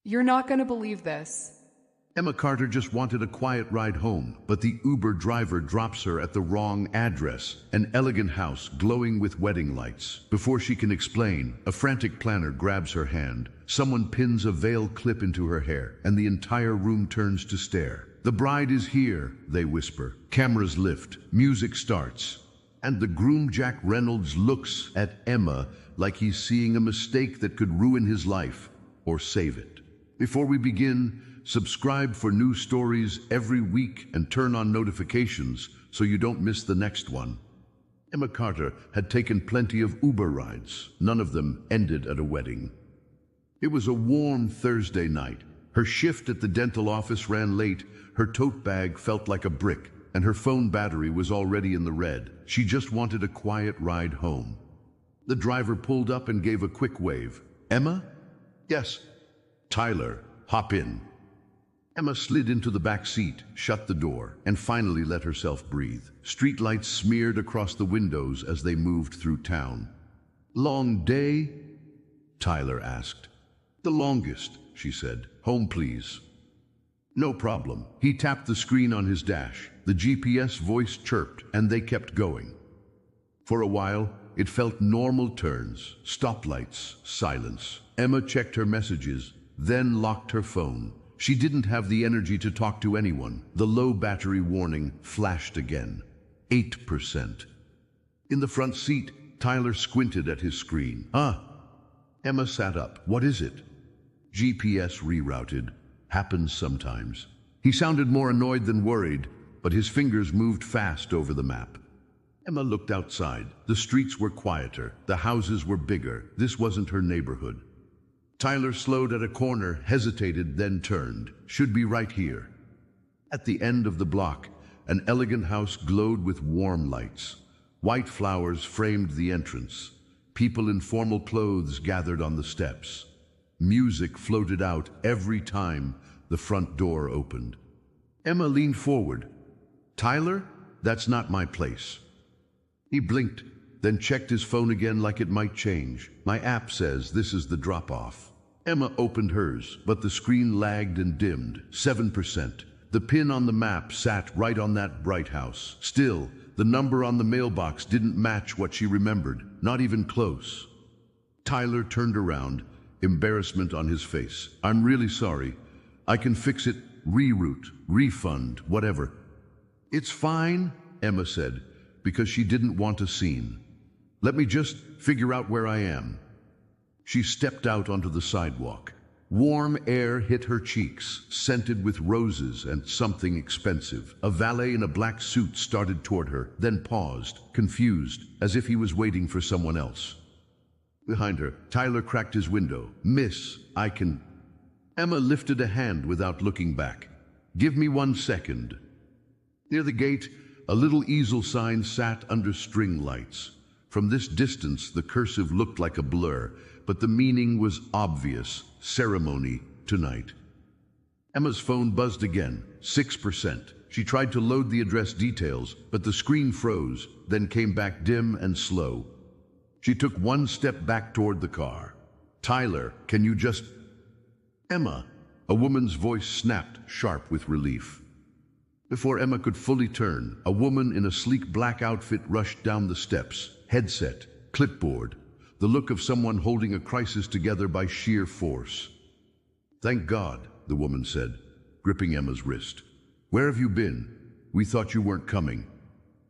You're not going to believe this. Emma Carter just wanted a quiet ride home, but the Uber driver drops her at the wrong address, an elegant house glowing with wedding lights. Before she can explain, a frantic planner grabs her hand. Someone pins a veil clip into her hair, and the entire room turns to stare. "The bride is here," they whisper. Cameras lift, music starts, and the groom Jack Reynolds looks at Emma like he's seeing a mistake that could ruin his life or save it. Before we begin, subscribe for new stories every week and turn on notifications so you don't miss the next one. Emma Carter had taken plenty of Uber rides. None of them ended at a wedding. It was a warm Thursday night. Her shift at the dental office ran late, her tote bag felt like a brick, and her phone battery was already in the red. She just wanted a quiet ride home. The driver pulled up and gave a quick wave. "Emma?" "Yes." "Tyler, hop in." Emma slid into the back seat, shut the door, and finally let herself breathe. Streetlights smeared across the windows as they moved through town. "Long day?" Tyler asked. "The longest," she said. "Home, please." "No problem." He tapped the screen on his dash. The GPS voice chirped, and they kept going. For a while, it felt normal turns, stoplights, silence. Emma checked her messages, then locked her phone. She didn't have the energy to talk to anyone. The low battery warning flashed again. 8%. In the front seat, Tyler squinted at his screen. Emma sat up. "What is it?" "GPS rerouted. Happens sometimes." He sounded more annoyed than worried, but his fingers moved fast over the map. Emma looked outside. The streets were quieter. The houses were bigger. This wasn't her neighborhood. Tyler slowed at a corner, hesitated, then turned. "Should be right here." At the end of the block, an elegant house glowed with warm lights. White flowers framed the entrance. People in formal clothes gathered on the steps. Music floated out every time the front door opened. Emma leaned forward. "Tyler, that's not my place." He blinked, then checked his phone again like it might change. "My app says this is the drop-off." Emma opened hers, but the screen lagged and dimmed. 7%. The pin on the map sat right on that bright house. Still, the number on the mailbox didn't match what she remembered, not even close. Tyler turned around, embarrassment on his face. "I'm really sorry. I can fix it. Reroute, refund, whatever." "It's fine," Emma said, because she didn't want a scene. "Let me just figure out where I am." She stepped out onto the sidewalk. Warm air hit her cheeks, scented with roses and something expensive. A valet in a black suit started toward her, then paused, confused, as if he was waiting for someone else. Behind her, Tyler cracked his window. "Miss, I can..." Emma lifted a hand without looking back. "Give me 1 second." Near the gate, a little easel sign sat under string lights. From this distance, the cursive looked like a blur, but the meaning was obvious. Ceremony tonight. Emma's phone buzzed again. 6%. She tried to load the address details, but the screen froze, then came back dim and slow. She took 1 step back toward the car. "Tyler, can you just..." "Emma," a woman's voice snapped, sharp with relief. Before Emma could fully turn, a woman in a sleek black outfit rushed down the steps. Headset, clipboard, the look of someone holding a crisis together by sheer force. "Thank God," the woman said, gripping Emma's wrist. "Where have you been? We thought you weren't coming."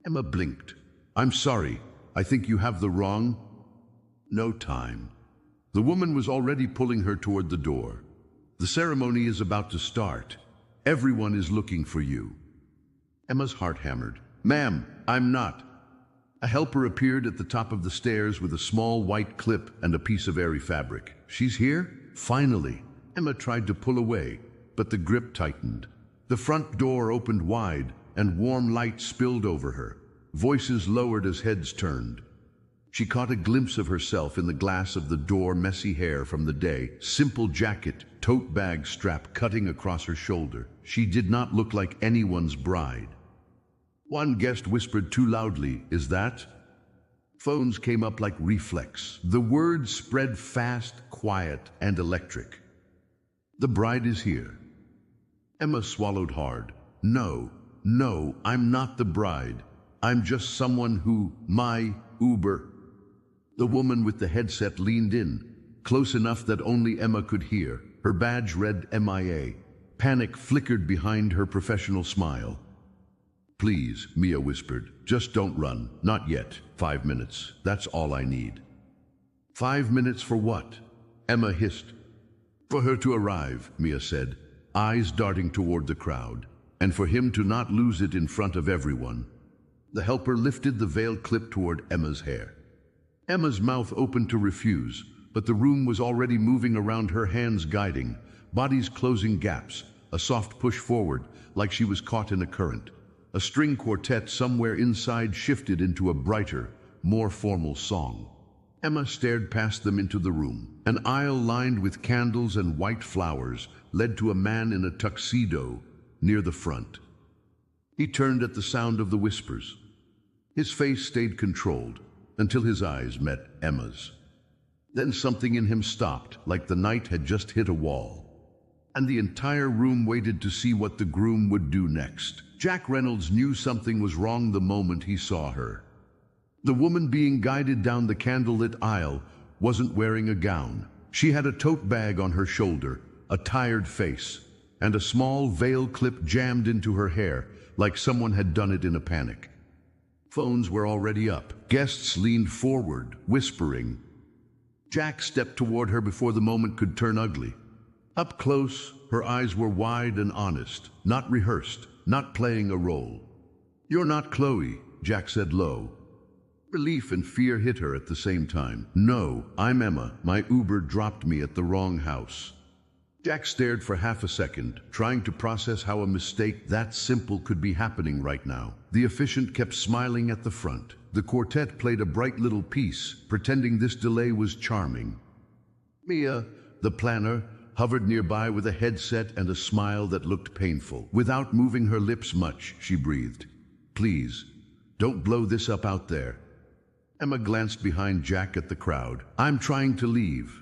Emma blinked. "I'm sorry. I think you have the wrong..." "No time." The woman was already pulling her toward the door. "The ceremony is about to start. Everyone is looking for you." Emma's heart hammered. "Ma'am, I'm not." A helper appeared at the top of the stairs with a small white clip and a piece of airy fabric. "She's here?" Finally. Emma tried to pull away, but the grip tightened. The front door opened wide, and warm light spilled over her. Voices lowered as heads turned. She caught a glimpse of herself in the glass of the door, messy hair from the day, simple jacket, tote bag strap cutting across her shoulder. She did not look like anyone's bride. One guest whispered too loudly, "Is that?" Phones came up like reflex. The words spread fast, quiet, and electric. The bride is here. Emma swallowed hard. No, no, I'm not the bride. I'm just someone who, my Uber. The woman with the headset leaned in, close enough that only Emma could hear. Her badge read MIA. Panic flickered behind her professional smile. Please, Mia whispered. Just don't run. Not yet. 5 minutes. That's all I need. 5 minutes for what? Emma hissed. For her to arrive, Mia said, eyes darting toward the crowd, and for him to not lose it in front of everyone. The helper lifted the veil clip toward Emma's hair. Emma's mouth opened to refuse, but the room was already moving around her, hands guiding, bodies closing gaps, a soft push forward, like she was caught in a current. A string quartet somewhere inside shifted into a brighter, more formal song. Emma stared past them into the room. An aisle lined with candles and white flowers led to a man in a tuxedo near the front. He turned at the sound of the whispers. His face stayed controlled until his eyes met Emma's. Then something in him stopped, like the night had just hit a wall. And the entire room waited to see what the groom would do next. Jack Reynolds knew something was wrong the moment he saw her. The woman being guided down the candlelit aisle wasn't wearing a gown. She had a tote bag on her shoulder, a tired face, and a small veil clip jammed into her hair, like someone had done it in a panic. Phones were already up. Guests leaned forward, whispering. Jack stepped toward her before the moment could turn ugly. Up close, her eyes were wide and honest, not rehearsed, not playing a role. You're not Chloe, Jack said low. Relief and fear hit her at the same time. No, I'm Emma. My Uber dropped me at the wrong house. Jack stared for half a second, trying to process how a mistake that simple could be happening right now. The officiant kept smiling at the front. The quartet played a bright little piece, pretending this delay was charming. Mia, the planner, hovered nearby with a headset and a smile that looked painful. Without moving her lips much, she breathed. Please, don't blow this up out there. Emma glanced behind Jack at the crowd. I'm trying to leave.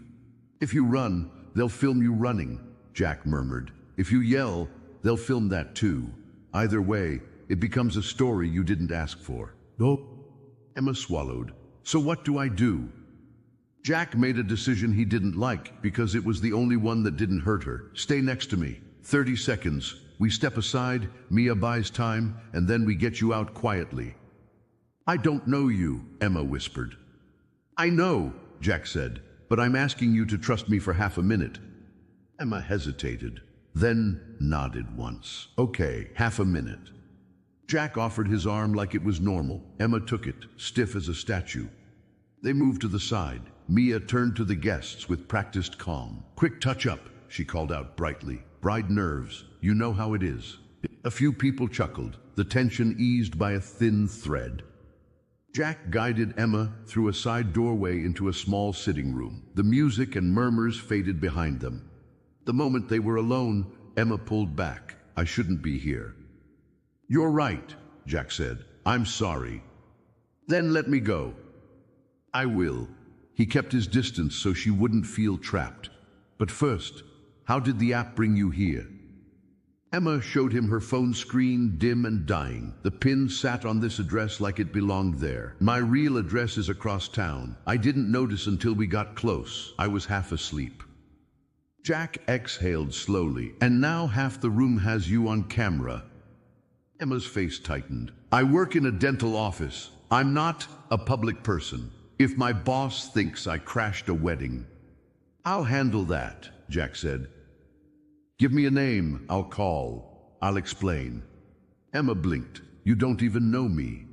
If you run, they'll film you running, Jack murmured. If you yell, they'll film that too. Either way, it becomes a story you didn't ask for. No. Emma swallowed. So what do I do? Jack made a decision he didn't like because it was the only one that didn't hurt her. Stay next to me. 30 seconds. We step aside, Mia buys time, and then we get you out quietly. I don't know you, Emma whispered. I know, Jack said, but I'm asking you to trust me for half a minute. Emma hesitated, then nodded once. Okay, half a minute. Jack offered his arm like it was normal. Emma took it, stiff as a statue. They moved to the side. Mia turned to the guests with practiced calm. Quick touch-up, she called out brightly. Bride nerves, you know how it is. A few people chuckled, the tension eased by a thin thread. Jack guided Emma through a side doorway into a small sitting room. The music and murmurs faded behind them. The moment they were alone, Emma pulled back. I shouldn't be here. You're right, Jack said. I'm sorry. Then let me go. I will. He kept his distance so she wouldn't feel trapped. But first, how did the app bring you here? Emma showed him her phone screen, dim and dying. The pin sat on this address like it belonged there. My real address is across town. I didn't notice until we got close. I was half asleep. Jack exhaled slowly. And now half the room has you on camera. Emma's face tightened. I work in a dental office. I'm not a public person. If my boss thinks I crashed a wedding, I'll handle that, Jack said. Give me a name, I'll call. I'll explain. Emma blinked. You don't even know me.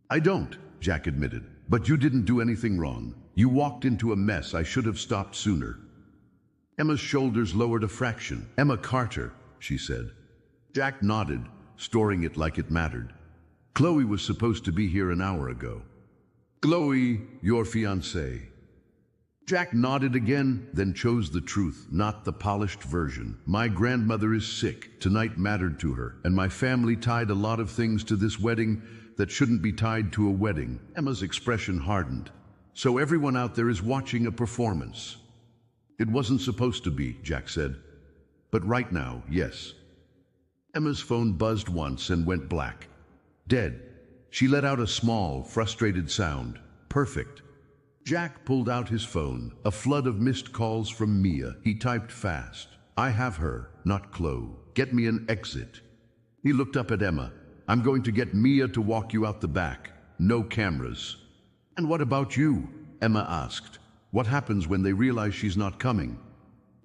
I don't, Jack admitted. But you didn't do anything wrong. You walked into a mess. I should have stopped sooner. Emma's shoulders lowered a fraction. Emma Carter, she said. Jack nodded, storing it like it mattered. Chloe was supposed to be here an hour ago. Chloe, your fiancée. Jack nodded again, then chose the truth, not the polished version. My grandmother is sick. Tonight mattered to her, and my family tied a lot of things to this wedding that shouldn't be tied to a wedding. Emma's expression hardened. So everyone out there is watching a performance. It wasn't supposed to be, Jack said. But right now, yes. Emma's phone buzzed once and went black. Dead. She let out a small, frustrated sound. Perfect. Jack pulled out his phone, a flood of missed calls from Mia. He typed fast. I have her, not Chloe. Get me an exit. He looked up at Emma. I'm going to get Mia to walk you out the back. No cameras. And what about you? Emma asked. What happens when they realize she's not coming?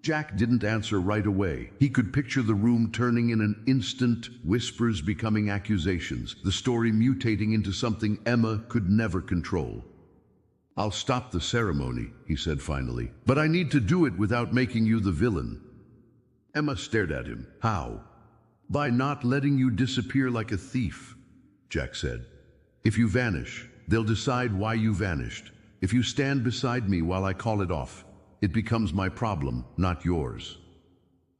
Jack didn't answer right away. He could picture the room turning in an instant, whispers becoming accusations, the story mutating into something Emma could never control. I'll stop the ceremony, he said finally, but I need to do it without making you the villain. Emma stared at him. How? By not letting you disappear like a thief, Jack said. If you vanish, they'll decide why you vanished. If you stand beside me while I call it off, it becomes my problem, not yours.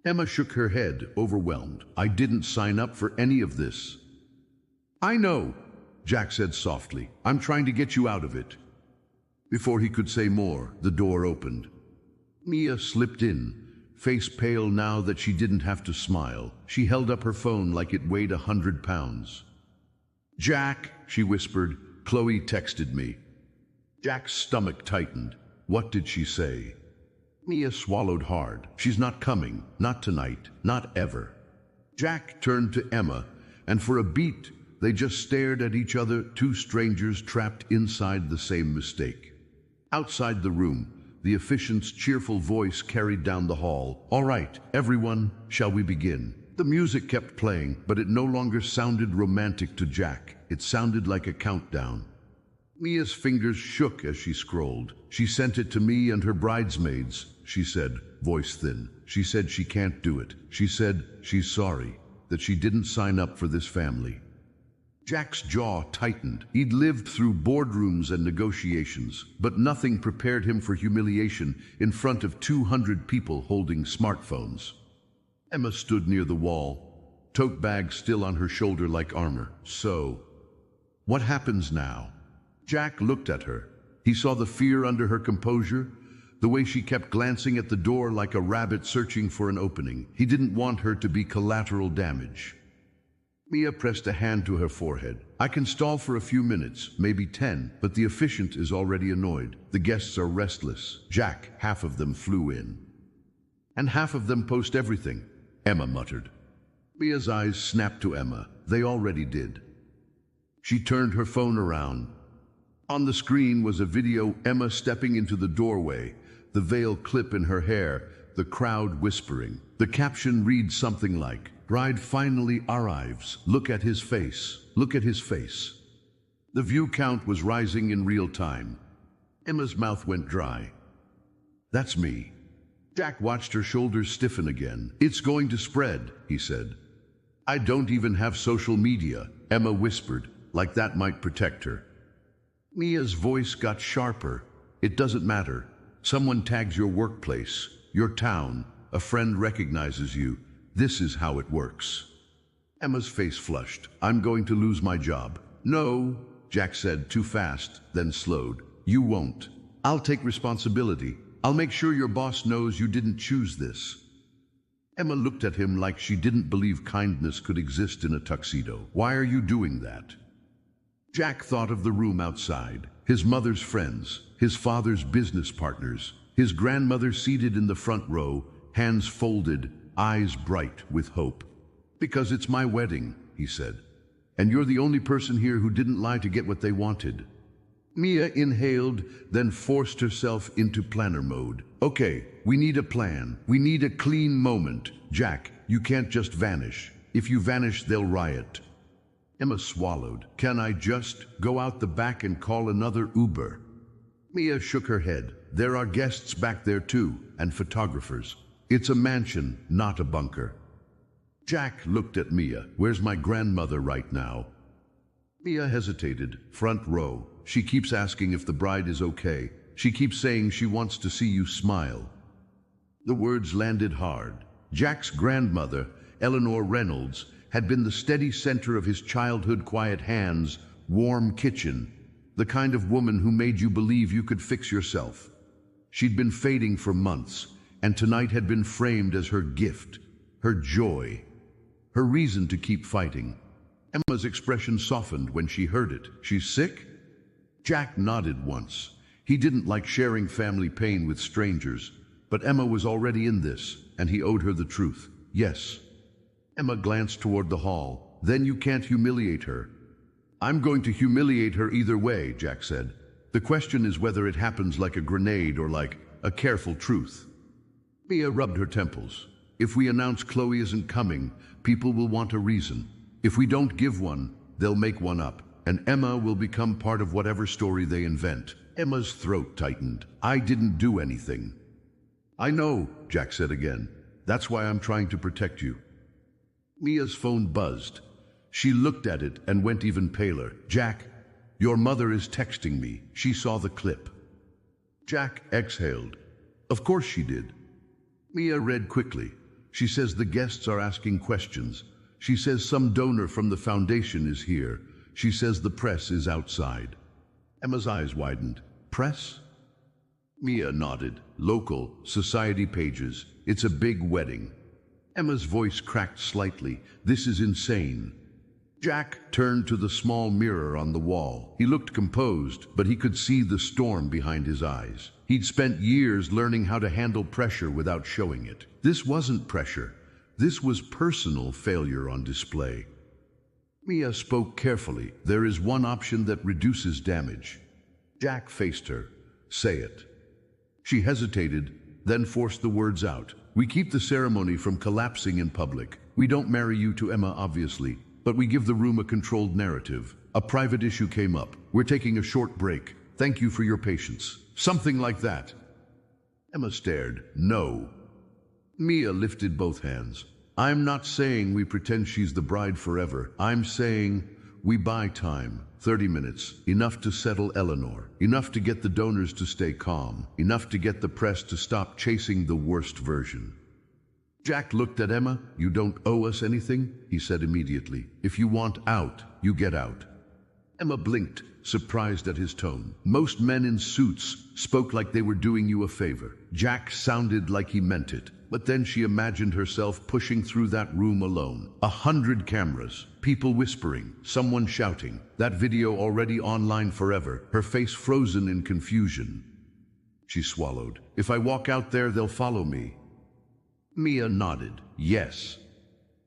Emma shook her head, overwhelmed. I didn't sign up for any of this. I know, Jack said softly. I'm trying to get you out of it. Before he could say more, the door opened. Mia slipped in, face pale now that she didn't have to smile. She held up her phone like it weighed 100 pounds. Jack, she whispered, Chloe texted me. Jack's stomach tightened. What did she say? Mia swallowed hard. She's not coming. Not tonight. Not ever. Jack turned to Emma, and for a beat, they just stared at each other, two strangers trapped inside the same mistake. Outside the room, the officiant's cheerful voice carried down the hall. All right, everyone, shall we begin? The music kept playing, but it no longer sounded romantic to Jack. It sounded like a countdown. Mia's fingers shook as she scrolled. She sent it to me and her bridesmaids, she said, voice thin. She said she can't do it. She said she's sorry, that she didn't sign up for this family. Jack's jaw tightened. He'd lived through boardrooms and negotiations, but nothing prepared him for humiliation in front of 200 people holding smartphones. Emma stood near the wall, tote bag still on her shoulder like armor. So, what happens now? Jack looked at her. He saw the fear under her composure, the way she kept glancing at the door like a rabbit searching for an opening. He didn't want her to be collateral damage. Mia pressed a hand to her forehead. I can stall for a few minutes, maybe 10, but the officiant is already annoyed. The guests are restless. Jack, half of them flew in. And half of them post everything, Emma muttered. Mia's eyes snapped to Emma. They already did. She turned her phone around. On the screen was a video, Emma stepping into the doorway, the veil clip in her hair, the crowd whispering. The caption reads something like, Bride finally arrives. Look at his face. Look at his face. The view count was rising in real time. Emma's mouth went dry. That's me. Jack watched her shoulders stiffen again. It's going to spread, he said. I don't even have social media, Emma whispered, like that might protect her. Mia's voice got sharper. It doesn't matter. Someone tags your workplace, your town, a friend recognizes you. This is how it works. Emma's face flushed. I'm going to lose my job. No, Jack said too fast, then slowed. You won't. I'll take responsibility. I'll make sure your boss knows you didn't choose this. Emma looked at him like she didn't believe kindness could exist in a tuxedo. Why are you doing that? Jack thought of the room outside, his mother's friends, his father's business partners, his grandmother seated in the front row, hands folded, eyes bright with hope. Because it's my wedding, he said. And you're the only person here who didn't lie to get what they wanted. Mia inhaled, then forced herself into planner mode. Okay, we need a plan. We need a clean moment. Jack, you can't just vanish. If you vanish, they'll riot. Emma swallowed. Can I just go out the back and call another Uber? Mia shook her head. There are guests back there too, and photographers. It's a mansion, not a bunker. Jack looked at Mia. Where's my grandmother right now? Mia hesitated. Front row. She keeps asking if the bride is okay. She keeps saying she wants to see you smile. The words landed hard. Jack's grandmother, Eleanor Reynolds, had been the steady center of his childhood, quiet hands, warm kitchen, the kind of woman who made you believe you could fix yourself. She'd been fading for months, and tonight had been framed as her gift, her joy, her reason to keep fighting. Emma's expression softened when she heard it. She's sick? Jack nodded once. He didn't like sharing family pain with strangers, but Emma was already in this, and he owed her the truth. Yes. Emma glanced toward the hall. Then you can't humiliate her. I'm going to humiliate her either way, Jack said. The question is whether it happens like a grenade or like a careful truth. Mia rubbed her temples. If we announce Chloe isn't coming, people will want a reason. If we don't give one, they'll make one up, and Emma will become part of whatever story they invent. Emma's throat tightened. I didn't do anything. I know, Jack said again. That's why I'm trying to protect you. Mia's phone buzzed. She looked at it and went even paler. Jack, your mother is texting me. She saw the clip. Jack exhaled. Of course she did. Mia read quickly. She says the guests are asking questions. She says some donor from the foundation is here. She says the press is outside. Emma's eyes widened. Press? Mia nodded. Local, society pages. It's a big wedding. Emma's voice cracked slightly. This is insane. Jack turned to the small mirror on the wall. He looked composed, but he could see the storm behind his eyes. He'd spent years learning how to handle pressure without showing it. This wasn't pressure. This was personal failure on display. Mia spoke carefully. There is one option that reduces damage. Jack faced her. Say it. She hesitated, then forced the words out. We keep the ceremony from collapsing in public. We don't marry you to Emma, obviously, but we give the room a controlled narrative. A private issue came up. We're taking a short break. Thank you for your patience. Something like that. Emma stared. No. Mia lifted both hands. I'm not saying we pretend she's the bride forever. I'm saying we buy time. 30 minutes. Enough to settle Eleanor. Enough to get the donors to stay calm. Enough to get the press to stop chasing the worst version. Jack looked at Emma. You don't owe us anything, he said immediately. If you want out, you get out. Emma blinked, surprised at his tone. Most men in suits spoke like they were doing you a favor. Jack sounded like he meant it. But then she imagined herself pushing through that room alone. 100 cameras, people whispering, someone shouting. That video already online forever, her face frozen in confusion. She swallowed. If I walk out there, they'll follow me. Mia nodded. Yes.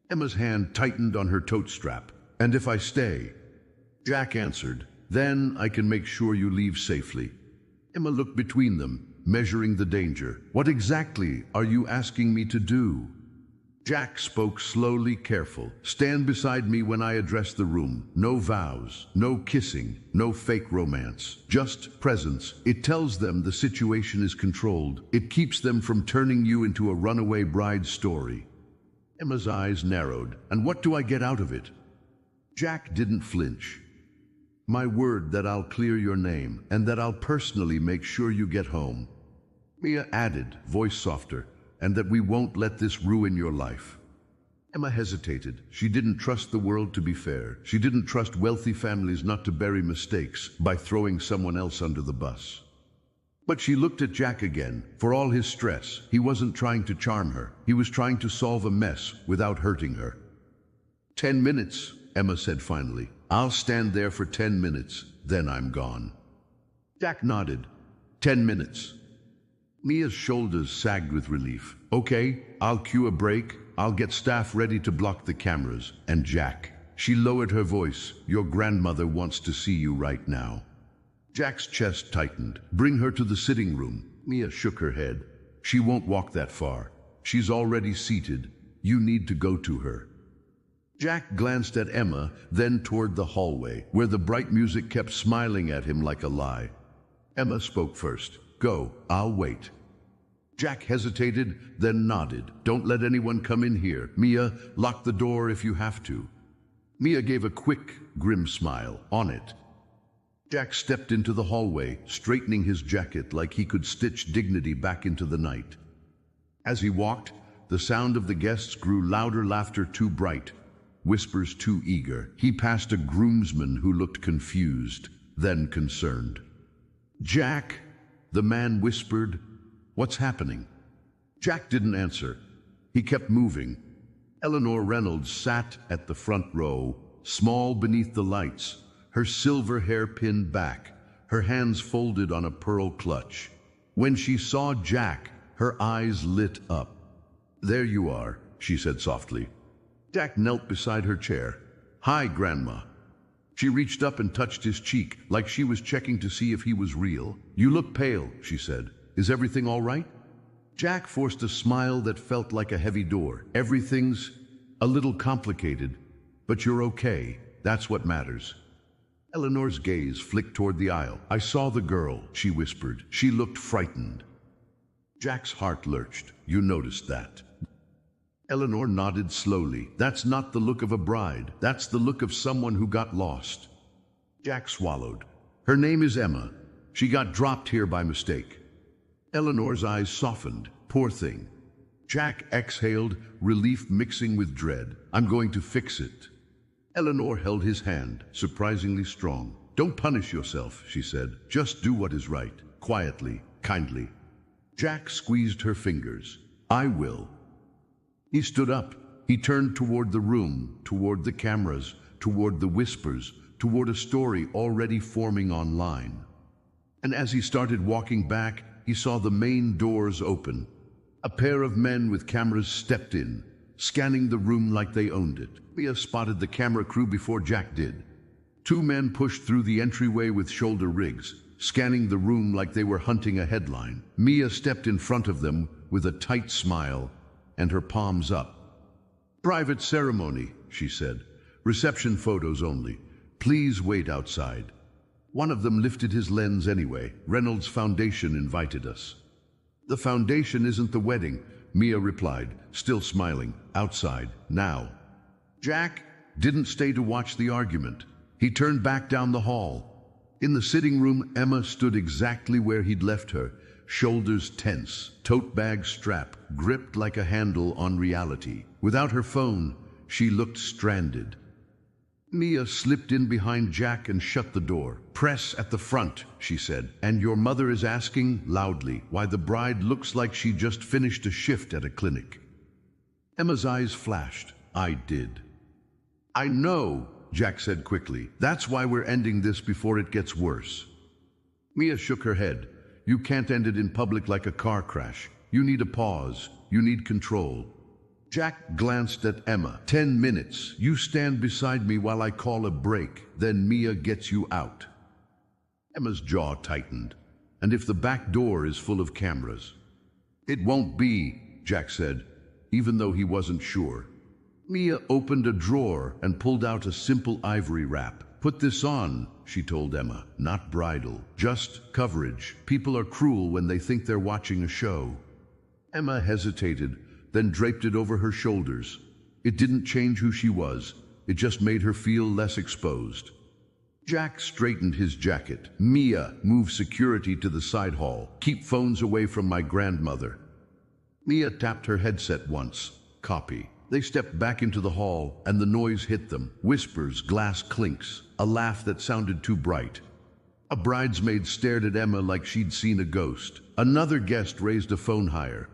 Emma's hand tightened on her tote strap. And if I stay? Jack answered. Then I can make sure you leave safely. Emma looked between them, measuring the danger. What exactly are you asking me to do? Jack spoke slowly, careful. Stand beside me when I address the room. No vows, no kissing, no fake romance. Just presence. It tells them the situation is controlled. It keeps them from turning you into a runaway bride story. Emma's eyes narrowed. And what do I get out of it? Jack didn't flinch. My word that I'll clear your name, and that I'll personally make sure you get home. Mia added, voice softer, and that we won't let this ruin your life. Emma hesitated. She didn't trust the world to be fair. She didn't trust wealthy families not to bury mistakes by throwing someone else under the bus. But she looked at Jack again. For all his stress, he wasn't trying to charm her. He was trying to solve a mess without hurting her. 10 minutes, Emma said finally. I'll stand there for 10 minutes, then I'm gone. Jack nodded. 10 minutes. Mia's shoulders sagged with relief. Okay, I'll cue a break. I'll get staff ready to block the cameras. And Jack. She lowered her voice. Your grandmother wants to see you right now. Jack's chest tightened. Bring her to the sitting room. Mia shook her head. She won't walk that far. She's already seated. You need to go to her. Jack glanced at Emma, then toward the hallway, where the bright music kept smiling at him like a lie. Emma spoke first. Go, I'll wait. Jack hesitated, then nodded. Don't let anyone come in here. Mia, lock the door if you have to. Mia gave a quick, grim smile. On it. Jack stepped into the hallway, straightening his jacket like he could stitch dignity back into the night. As he walked, the sound of the guests grew louder, laughter too bright. Whispers too eager. He passed a groomsman who looked confused, then concerned. Jack, the man whispered, what's happening? Jack didn't answer. He kept moving. Eleanor Reynolds sat at the front row, small beneath the lights, her silver hair pinned back, her hands folded on a pearl clutch. When she saw Jack, her eyes lit up. "There you are," she said softly. Jack knelt beside her chair. "Hi, Grandma." She reached up and touched his cheek, like she was checking to see if he was real. "You look pale," she said. "Is everything all right?" Jack forced a smile that felt like a heavy door. "Everything's a little complicated, but you're okay. That's what matters." Eleanor's gaze flicked toward the aisle. "I saw the girl," she whispered. "She looked frightened." Jack's heart lurched. "You noticed that?" Eleanor nodded slowly. "That's not the look of a bride. That's the look of someone who got lost." Jack swallowed. "Her name is Emma. She got dropped here by mistake." Eleanor's eyes softened. "Poor thing." Jack exhaled, relief mixing with dread. "I'm going to fix it." Eleanor held his hand, surprisingly strong. "Don't punish yourself," she said. "Just do what is right, quietly, kindly." Jack squeezed her fingers. "I will." He stood up. He turned toward the room, toward the cameras, toward the whispers, toward a story already forming online. And as he started walking back, he saw the main doors open. A pair of men with cameras stepped in, scanning the room like they owned it. Mia spotted the camera crew before Jack did. Two men pushed through the entryway with shoulder rigs, scanning the room like they were hunting a headline. Mia stepped in front of them with a tight smile and her palms up. "Private ceremony," she said. "Reception photos only. Please wait outside." One of them lifted his lens anyway. "Reynolds Foundation invited us." "The foundation isn't the wedding," Mia replied, still smiling. "Outside, now." Jack didn't stay to watch the argument. He turned back down the hall. In the sitting room, Emma stood exactly where he'd left her, shoulders tense, tote bag strap gripped like a handle on reality. Without her phone, she looked stranded. Mia slipped in behind Jack and shut the door. "Press at the front," she said. "And your mother is asking," loudly, "why the bride looks like she just finished a shift at a clinic." Emma's eyes flashed. "I did." "I know," Jack said quickly. "That's why we're ending this before it gets worse." Mia shook her head. "You can't end it in public like a car crash. You need a pause. You need control." Jack glanced at Emma. "10 minutes. You stand beside me while I call a break. Then Mia gets you out." Emma's jaw tightened. "And if the back door is full of cameras?" "It won't be," Jack said, even though he wasn't sure. Mia opened a drawer and pulled out a simple ivory wrap. "Put this on," she told Emma. "Not bridal, just coverage. People are cruel when they think they're watching a show." Emma hesitated, then draped it over her shoulders. It didn't change who she was. It just made her feel less exposed. Jack straightened his jacket. "Mia, move security to the side hall. Keep phones away from my grandmother." Mia tapped her headset once. "Copy." They stepped back into the hall, and the noise hit them. Whispers, glass clinks, a laugh that sounded too bright. A bridesmaid stared at Emma like she'd seen a ghost. Another guest raised a phone higher.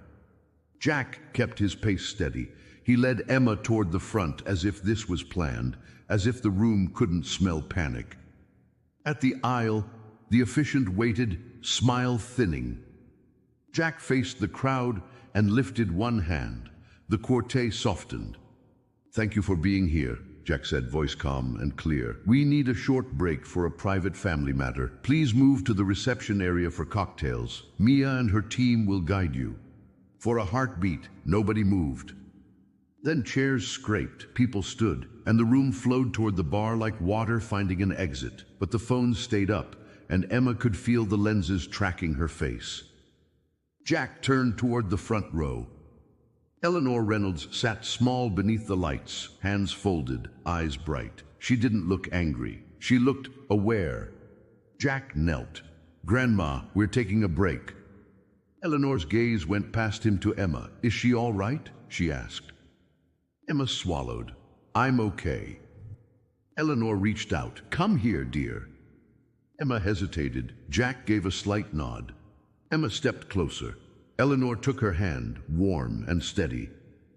Jack kept his pace steady. He led Emma toward the front as if this was planned, as if the room couldn't smell panic. At the aisle, the officiant waited, smile thinning. Jack faced the crowd and lifted one hand. The cortege softened. "Thank you for being here," Jack said, voice calm and clear. "We need a short break for a private family matter. Please move to the reception area for cocktails. Mia and her team will guide you." For a heartbeat, nobody moved. Then chairs scraped, people stood, and the room flowed toward the bar like water finding an exit. But the phones stayed up, and Emma could feel the lenses tracking her face. Jack turned toward the front row. Eleanor Reynolds sat small beneath the lights, hands folded, eyes bright. She didn't look angry. She looked aware. Jack knelt. "Grandma, we're taking a break." Eleanor's gaze went past him to Emma. "Is she all right?" she asked. Emma swallowed. "I'm okay." Eleanor reached out. "Come here, dear." Emma hesitated. Jack gave a slight nod. Emma stepped closer. Eleanor took her hand, warm and steady.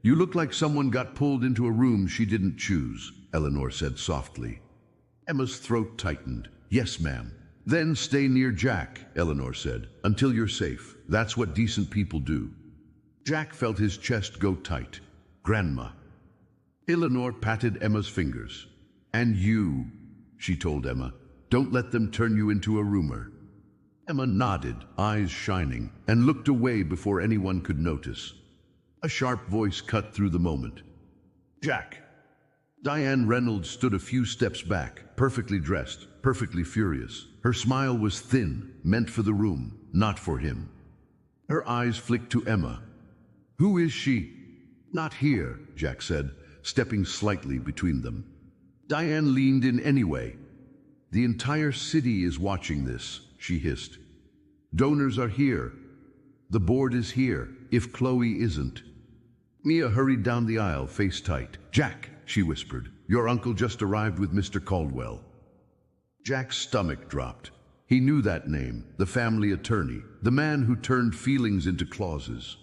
You look like someone got pulled into a room she didn't choose, Eleanor said softly. Emma's throat tightened. Yes, ma'am. Then stay near Jack, Eleanor said, until you're safe. That's what decent people do. Jack felt his chest go tight. Grandma. Eleanor patted Emma's fingers. And you, she told Emma, don't let them turn you into a rumor. Emma nodded, eyes shining, and looked away before anyone could notice. A sharp voice cut through the moment. Jack. Diane Reynolds stood a few steps back, perfectly dressed, perfectly furious. Her smile was thin, meant for the room, not for him. Her eyes flicked to Emma. Who is she? Not here, Jack said, stepping slightly between them. Diane leaned in anyway. The entire city is watching this, she hissed. Donors are here. The board is here, if Chloe isn't. Mia hurried down the aisle, face tight. Jack, she whispered, your uncle just arrived with Mr. Caldwell. Jack's stomach dropped. He knew that name, the family attorney, the man who turned feelings into clauses.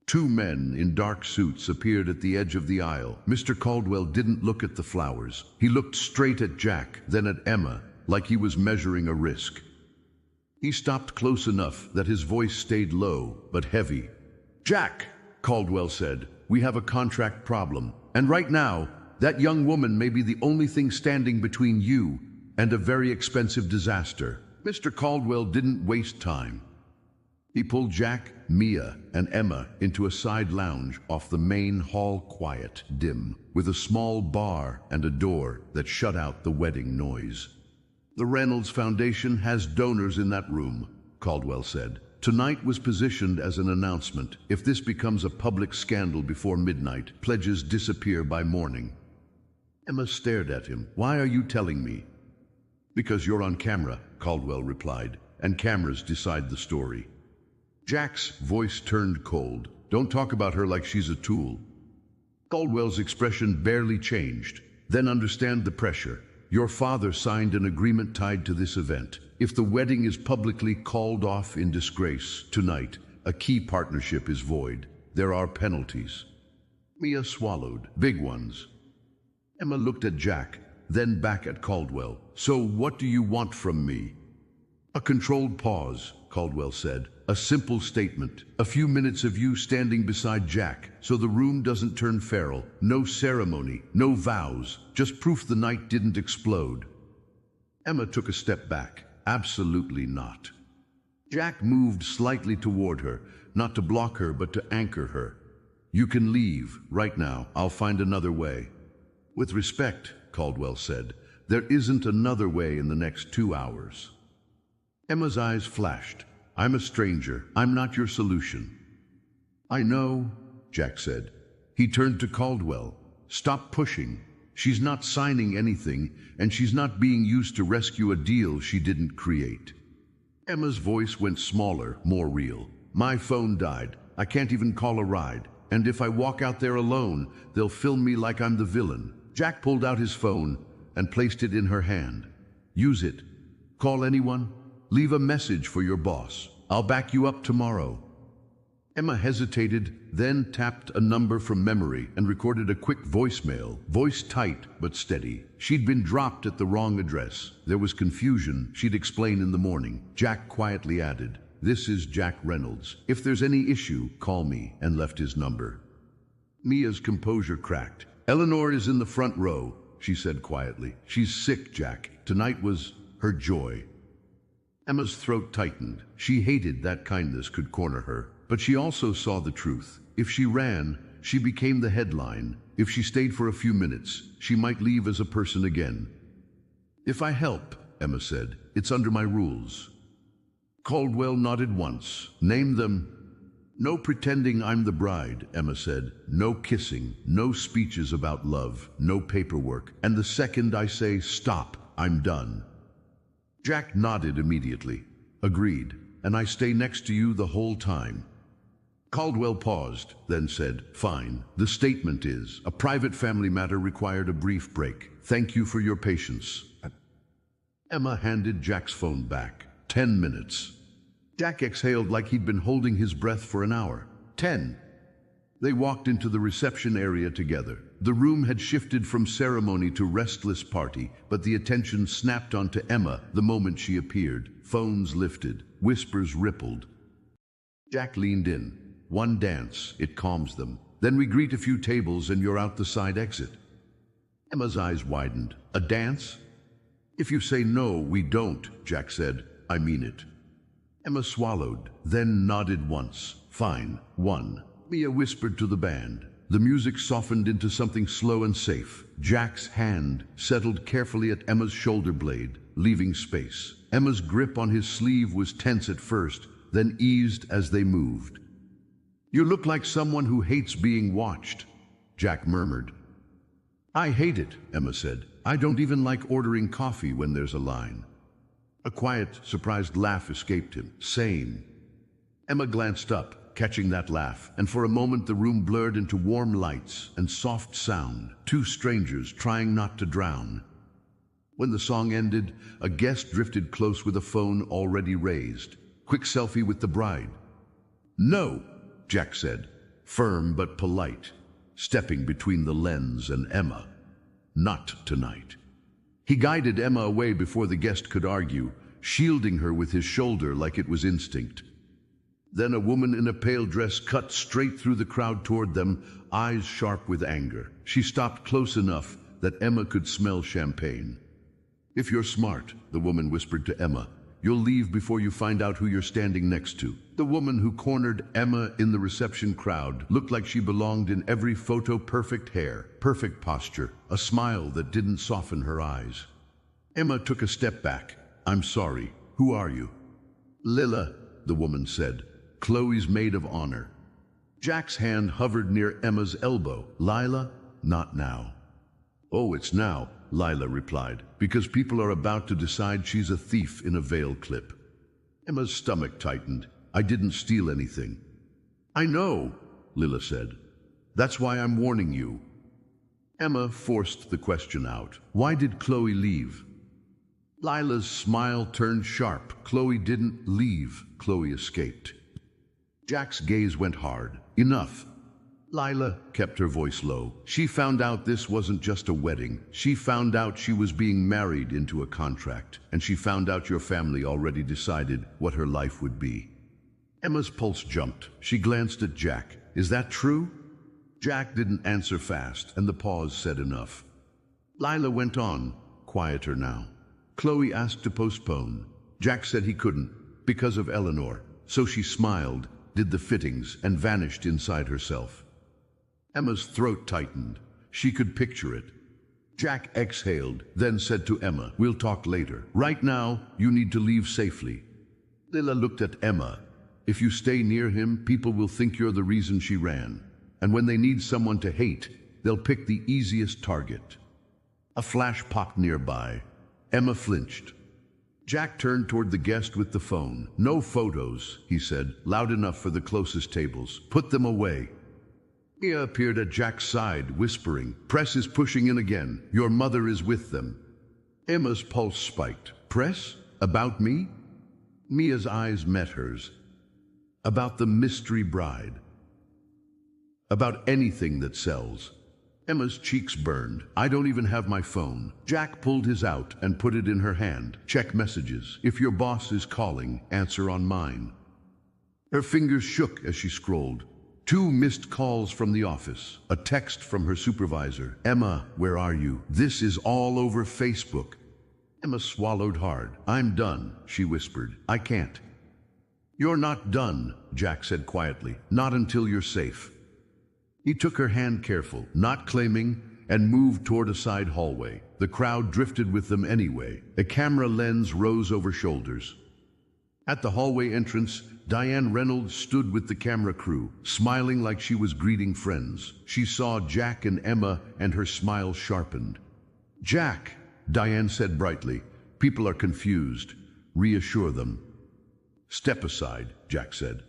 Two men in dark suits appeared at the edge of the aisle. Mr. Caldwell didn't look at the flowers. He looked straight at Jack, then at Emma, like he was measuring a risk. He stopped close enough that his voice stayed low, but heavy. Jack, Caldwell said, we have a contract problem. And right now, that young woman may be the only thing standing between you and a very expensive disaster. Mr. Caldwell didn't waste time. He pulled Jack, Mia, and Emma into a side lounge off the main hall, quiet, dim, with a small bar and a door that shut out the wedding noise. The Reynolds Foundation has donors in that room, Caldwell said. Tonight was positioned as an announcement. If this becomes a public scandal before midnight, pledges disappear by morning. Emma stared at him. Why are you telling me? Because you're on camera, Caldwell replied, and cameras decide the story. Jack's voice turned cold. Don't talk about her like she's a tool. Caldwell's expression barely changed. Then understand the pressure. Your father signed an agreement tied to this event. If the wedding is publicly called off in disgrace tonight, a key partnership is void. There are penalties. Mia swallowed, big ones. Emma looked at Jack, then back at Caldwell. So what do you want from me? A controlled pause, Caldwell said. A simple statement. A few minutes of you standing beside Jack, so the room doesn't turn feral. No ceremony, no vows, just proof the night didn't explode. Emma took a step back. Absolutely not. Jack moved slightly toward her, not to block her, but to anchor her. You can leave, right now. I'll find another way. With respect, Caldwell said, there isn't another way in the next 2 hours. Emma's eyes flashed. I'm a stranger. I'm not your solution. I know, Jack said. He turned to Caldwell. Stop pushing. She's not signing anything, and she's not being used to rescue a deal she didn't create. Emma's voice went smaller, more real. My phone died. I can't even call a ride. And if I walk out there alone, they'll film me like I'm the villain. Jack pulled out his phone and placed it in her hand. Use it. Call anyone. Leave a message for your boss. I'll back you up tomorrow. Emma hesitated, then tapped a number from memory and recorded a quick voicemail, voice tight but steady. She'd been dropped at the wrong address. There was confusion. She'd explain in the morning. Jack quietly added, "This is Jack Reynolds. If there's any issue, call me," and left his number. Mia's composure cracked. "Eleanor is in the front row," she said quietly. "She's sick, Jack. Tonight was her joy." Emma's throat tightened. She hated that kindness could corner her. But she also saw the truth. If she ran, she became the headline. If she stayed for a few minutes, she might leave as a person again. "If I help," Emma said, "it's under my rules." Caldwell nodded once. "Name them." "No pretending I'm the bride," Emma said. "No kissing, no speeches about love, no paperwork. And the second I say stop, I'm done." Jack nodded immediately. "Agreed. And I stay next to you the whole time." Caldwell paused, then said, "Fine. The statement is, a private family matter required a brief break. Thank you for your patience." Emma handed Jack's phone back. 10 minutes. Jack exhaled like he'd been holding his breath for an hour. 10. They walked into the reception area together. The room had shifted from ceremony to restless party, but the attention snapped onto Emma the moment she appeared. Phones lifted, whispers rippled. Jack leaned in. One dance, it calms them. Then we greet a few tables and you're out the side exit. Emma's eyes widened. A dance? If you say no, we don't, Jack said. I mean it. Emma swallowed, then nodded once. Fine, one. Mia whispered to the band. The music softened into something slow and safe. Jack's hand settled carefully at Emma's shoulder blade, leaving space. Emma's grip on his sleeve was tense at first, then eased as they moved. You look like someone who hates being watched, Jack murmured. I hate it, Emma said. I don't even like ordering coffee when there's a line. A quiet, surprised laugh escaped him. Same. Emma glanced up, catching that laugh, and for a moment the room blurred into warm lights and soft sound, two strangers trying not to drown. When the song ended, a guest drifted close with a phone already raised. Quick selfie with the bride. No, Jack said, firm but polite, stepping between the lens and Emma. Not tonight. He guided Emma away before the guest could argue, shielding her with his shoulder like it was instinct. Then a woman in a pale dress cut straight through the crowd toward them, eyes sharp with anger. She stopped close enough that Emma could smell champagne. If you're smart, the woman whispered to Emma, you'll leave before you find out who you're standing next to. The woman who cornered Emma in the reception crowd looked like she belonged in every photo. Perfect hair, perfect posture, a smile that didn't soften her eyes. Emma took a step back. I'm sorry, who are you? Lila, the woman said, Chloe's maid of honor. Jack's hand hovered near Emma's elbow. Lila, not now. Oh, it's now, Lila replied, because people are about to decide she's a thief in a veil clip. Emma's stomach tightened. I didn't steal anything. I know, Lila said. That's why I'm warning you. Emma forced the question out. Why did Chloe leave? Lila's smile turned sharp. Chloe didn't leave. Chloe escaped. Jack's gaze went hard. Enough. Lila kept her voice low. She found out this wasn't just a wedding. She found out she was being married into a contract. And she found out your family already decided what her life would be. Emma's pulse jumped. She glanced at Jack. Is that true? Jack didn't answer fast, and the pause said enough. Lila went on, quieter now. Chloe asked to postpone. Jack said he couldn't, because of Eleanor. So she smiled, did the fittings, and vanished inside herself. Emma's throat tightened. She could picture it. Jack exhaled, then said to Emma, we'll talk later. Right now, you need to leave safely. Lila looked at Emma. If you stay near him, people will think you're the reason she ran. And when they need someone to hate, they'll pick the easiest target. A flash popped nearby. Emma flinched. Jack turned toward the guest with the phone. No photos, he said, loud enough for the closest tables. Put them away. Mia appeared at Jack's side, whispering, Press is pushing in again. Your mother is with them. Emma's pulse spiked. Press? About me? Mia's eyes met hers. About the mystery bride. About anything that sells. Emma's cheeks burned. I don't even have my phone. Jack pulled his out and put it in her hand. Check messages. If your boss is calling, answer on mine. Her fingers shook as she scrolled. 2 missed calls from the office. A text from her supervisor. Emma, where are you? This is all over Facebook. Emma swallowed hard. I'm done, she whispered. I can't. You're not done, Jack said quietly. Not until you're safe. He took her hand careful, not claiming, and moved toward a side hallway. The crowd drifted with them anyway. A camera lens rose over shoulders. At the hallway entrance, Diane Reynolds stood with the camera crew, smiling like she was greeting friends. She saw Jack and Emma, and her smile sharpened. Jack, Diane said brightly, people are confused. Reassure them. Step aside, Jack said.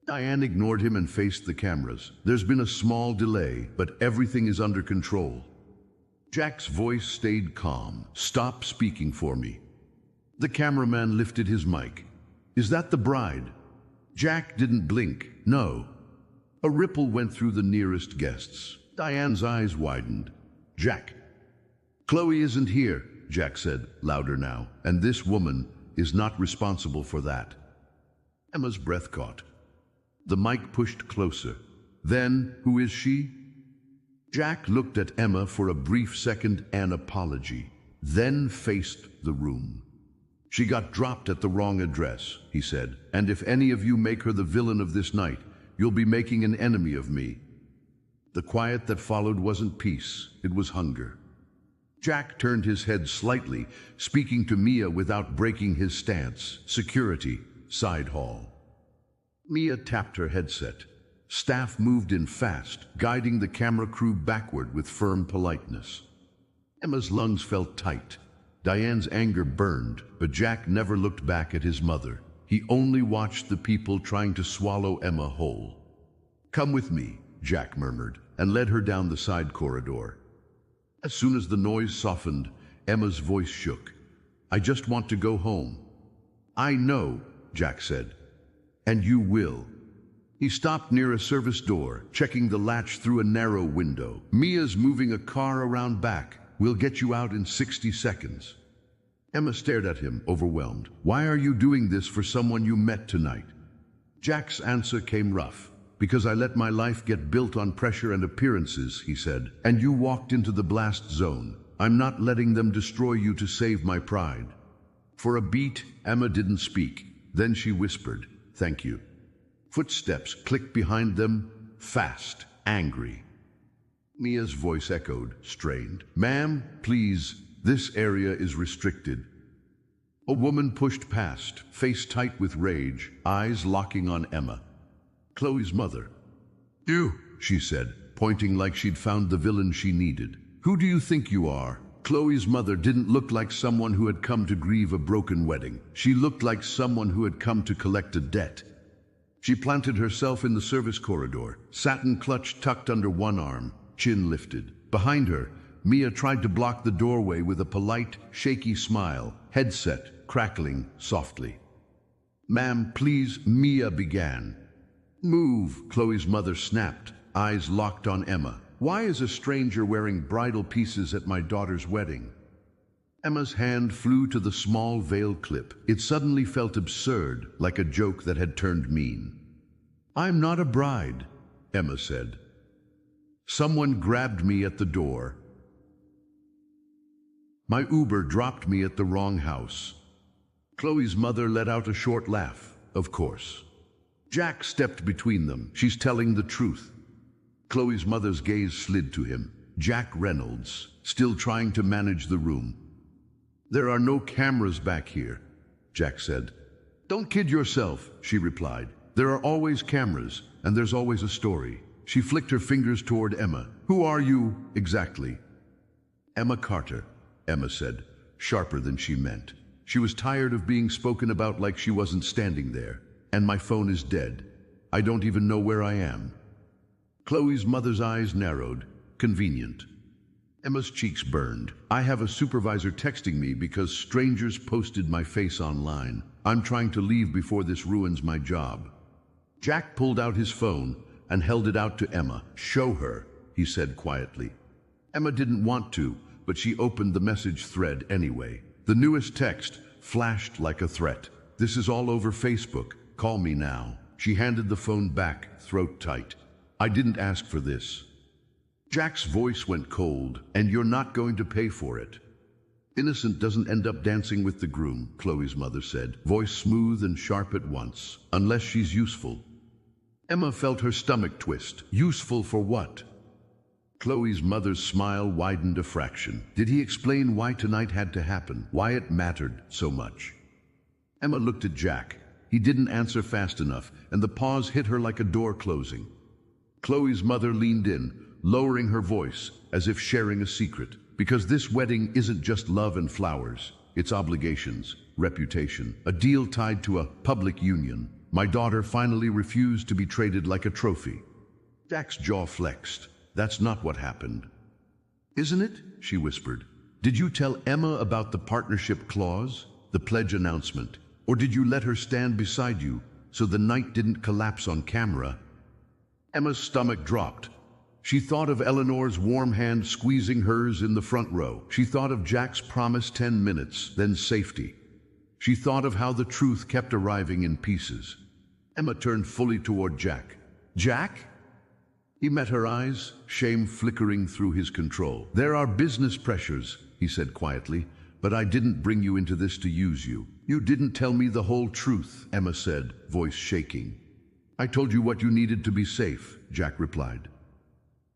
Diane ignored him and faced the cameras. There's been a small delay, but everything is under control. Jack's voice stayed calm. Stop speaking for me. The cameraman lifted his mic. Is that the bride? Jack didn't blink. No. A ripple went through the nearest guests. Diane's eyes widened. Jack. Chloe isn't here, Jack said, louder now, and this woman is not responsible for that. Emma's breath caught. The mic pushed closer. Then, who is she? Jack looked at Emma for a brief second, an apology, then faced the room. She got dropped at the wrong address, he said, and if any of you make her the villain of this night, you'll be making an enemy of me. The quiet that followed wasn't peace, it was hunger. Jack turned his head slightly, speaking to Mia without breaking his stance. Security, side hall. Mia tapped her headset. Staff moved in fast, guiding the camera crew backward with firm politeness. Emma's lungs felt tight. Diane's anger burned, but Jack never looked back at his mother. He only watched the people trying to swallow Emma whole. "Come with me," Jack murmured, and led her down the side corridor. As soon as the noise softened, Emma's voice shook. "I just want to go home." "I know," Jack said. "And you will." He stopped near a service door, checking the latch through a narrow window. "Mia's moving a car around back. We'll get you out in 60 seconds. Emma stared at him, overwhelmed. "Why are you doing this for someone you met tonight?" Jack's answer came rough. "Because I let my life get built on pressure and appearances," he said, "and you walked into the blast zone. I'm not letting them destroy you to save my pride." For a beat, Emma didn't speak. Then she whispered, "Thank you." Footsteps clicked behind them, fast, angry. Mia's voice echoed, strained. "Ma'am, please, this area is restricted." A woman pushed past, face tight with rage, eyes locking on Emma. Chloe's mother. "You," she said, pointing like she'd found the villain she needed. "Who do you think you are?" Chloe's mother didn't look like someone who had come to grieve a broken wedding. She looked like someone who had come to collect a debt. She planted herself in the service corridor, satin clutch tucked under one arm, chin lifted. Behind her, Mia tried to block the doorway with a polite, shaky smile, headset crackling softly. "Ma'am, please," Mia began. "Move," Chloe's mother snapped, eyes locked on Emma. "Why is a stranger wearing bridal pieces at my daughter's wedding?" Emma's hand flew to the small veil clip. It suddenly felt absurd, like a joke that had turned mean. "I'm not a bride," Emma said. "Someone grabbed me at the door. My Uber dropped me at the wrong house." Chloe's mother let out a short laugh. "Of course." Jack stepped between them. "She's telling the truth." Chloe's mother's gaze slid to him. Jack Reynolds, still trying to manage the room. "There are no cameras back here," Jack said. "Don't kid yourself," she replied. "There are always cameras, and there's always a story." She flicked her fingers toward Emma. "Who are you, exactly?" "Emma Carter," Emma said, sharper than she meant. She was tired of being spoken about like she wasn't standing there. "And my phone is dead. I don't even know where I am." Chloe's mother's eyes narrowed. Convenient. Emma's cheeks burned. "I have a supervisor texting me because strangers posted my face online. I'm trying to leave before this ruins my job." Jack pulled out his phone and held it out to Emma. "Show her," he said quietly. Emma didn't want to, but she opened the message thread anyway. The newest text flashed like a threat. "This is all over Facebook. Call me now." She handed the phone back, throat tight. "I didn't ask for this." Jack's voice went cold. "And you're not going to pay for it." "Innocent doesn't end up dancing with the groom," Chloe's mother said, voice smooth and sharp at once. "Unless she's useful." Emma felt her stomach twist. Useful for what? Chloe's mother's smile widened a fraction. Did he explain why tonight had to happen? Why it mattered so much? Emma looked at Jack. He didn't answer fast enough, and the pause hit her like a door closing. Chloe's mother leaned in, lowering her voice, as if sharing a secret. "Because this wedding isn't just love and flowers. It's obligations, reputation, a deal tied to a public union. My daughter finally refused to be traded like a trophy." Jack's jaw flexed. "That's not what happened." "Isn't it?" she whispered. "Did you tell Emma about the partnership clause, the pledge announcement? Or did you let her stand beside you so the night didn't collapse on camera?" Emma's stomach dropped. She thought of Eleanor's warm hand squeezing hers in the front row. She thought of Jack's promised 10 minutes, then safety. She thought of how the truth kept arriving in pieces. Emma turned fully toward Jack. Jack? He met her eyes, shame flickering through his control. There are business pressures, he said quietly, but I didn't bring you into this to use you. You didn't tell me the whole truth, Emma said, voice shaking. I told you what you needed to be safe, Jack replied.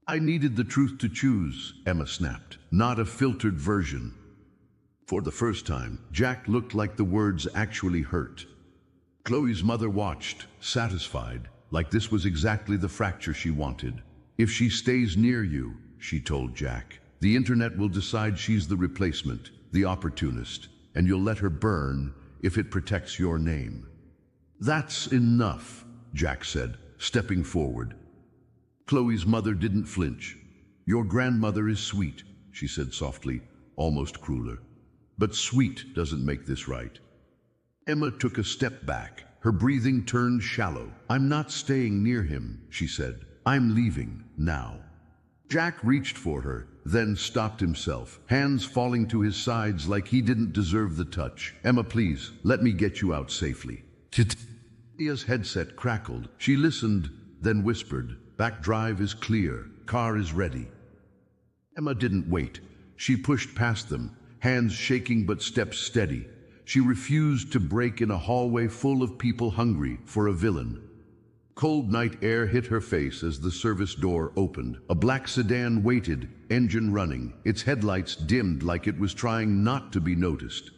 I needed the truth to choose, Emma snapped, not a filtered version. For the first time, Jack looked like the words actually hurt. Chloe's mother watched, satisfied, like this was exactly the fracture she wanted. If she stays near you, she told Jack, the internet will decide she's the replacement, the opportunist, and you'll let her burn if it protects your name. That's enough, Jack said, stepping forward. Chloe's mother didn't flinch. Your grandmother is sweet, she said softly, almost crueler. But sweet doesn't make this right. Emma took a step back. Her breathing turned shallow. I'm not staying near him, she said. I'm leaving now. Jack reached for her, then stopped himself, hands falling to his sides like he didn't deserve the touch. Emma, please, let me get you out safely. Mia's headset crackled. She listened, then whispered, back drive is clear, car is ready. Emma didn't wait. She pushed past them, hands shaking but steps steady. She refused to break in a hallway full of people hungry for a villain. Cold night air hit her face as the service door opened. A black sedan waited, engine running, its headlights dimmed like it was trying not to be noticed.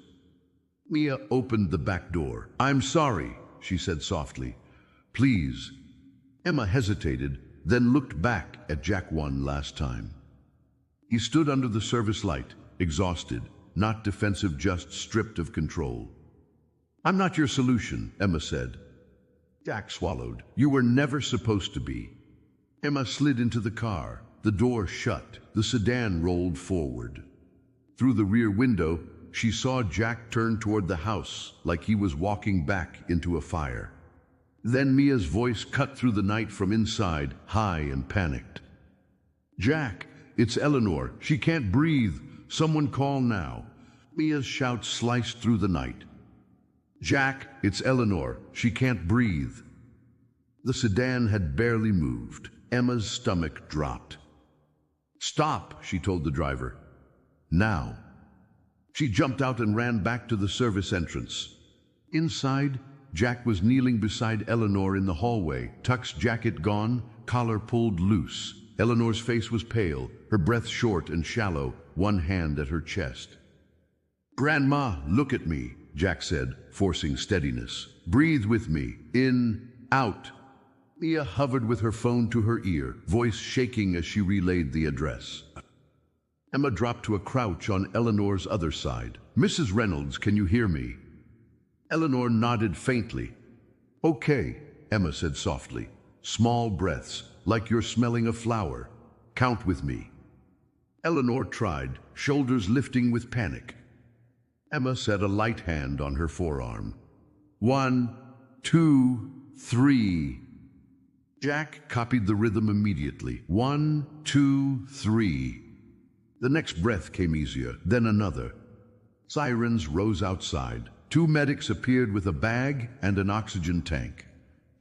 Mia opened the back door. I'm sorry, she said softly. Please. Emma hesitated, then looked back at Jack one last time. He stood under the service light, exhausted, not defensive, just stripped of control. I'm not your solution, Emma said. Jack swallowed. You were never supposed to be. Emma slid into the car. The door shut. The sedan rolled forward. Through the rear window, she saw Jack turn toward the house like he was walking back into a fire. Then Mia's voice cut through the night from inside, high and panicked. Jack, it's Eleanor. She can't breathe. Someone call now. Mia's shout sliced through the night. Jack, it's Eleanor. She can't breathe. The sedan had barely moved. Emma's stomach dropped. Stop, she told the driver. Now. She jumped out and ran back to the service entrance. Inside, Jack was kneeling beside Eleanor in the hallway, Tuck's jacket gone, collar pulled loose. Eleanor's face was pale, her breath short and shallow, one hand at her chest. Grandma, look at me, Jack said, forcing steadiness. Breathe with me. In, out. Mia hovered with her phone to her ear, voice shaking as she relayed the address. Emma dropped to a crouch on Eleanor's other side. Mrs. Reynolds, can you hear me? Eleanor nodded faintly. Okay, Emma said softly. Small breaths, like you're smelling a flower. Count with me. Eleanor tried, shoulders lifting with panic. Emma set a light hand on her forearm. 1, 2, 3. Jack copied the rhythm immediately. 1, 2, 3. The next breath came easier, then another. Sirens rose outside. 2 medics appeared with a bag and an oxygen tank.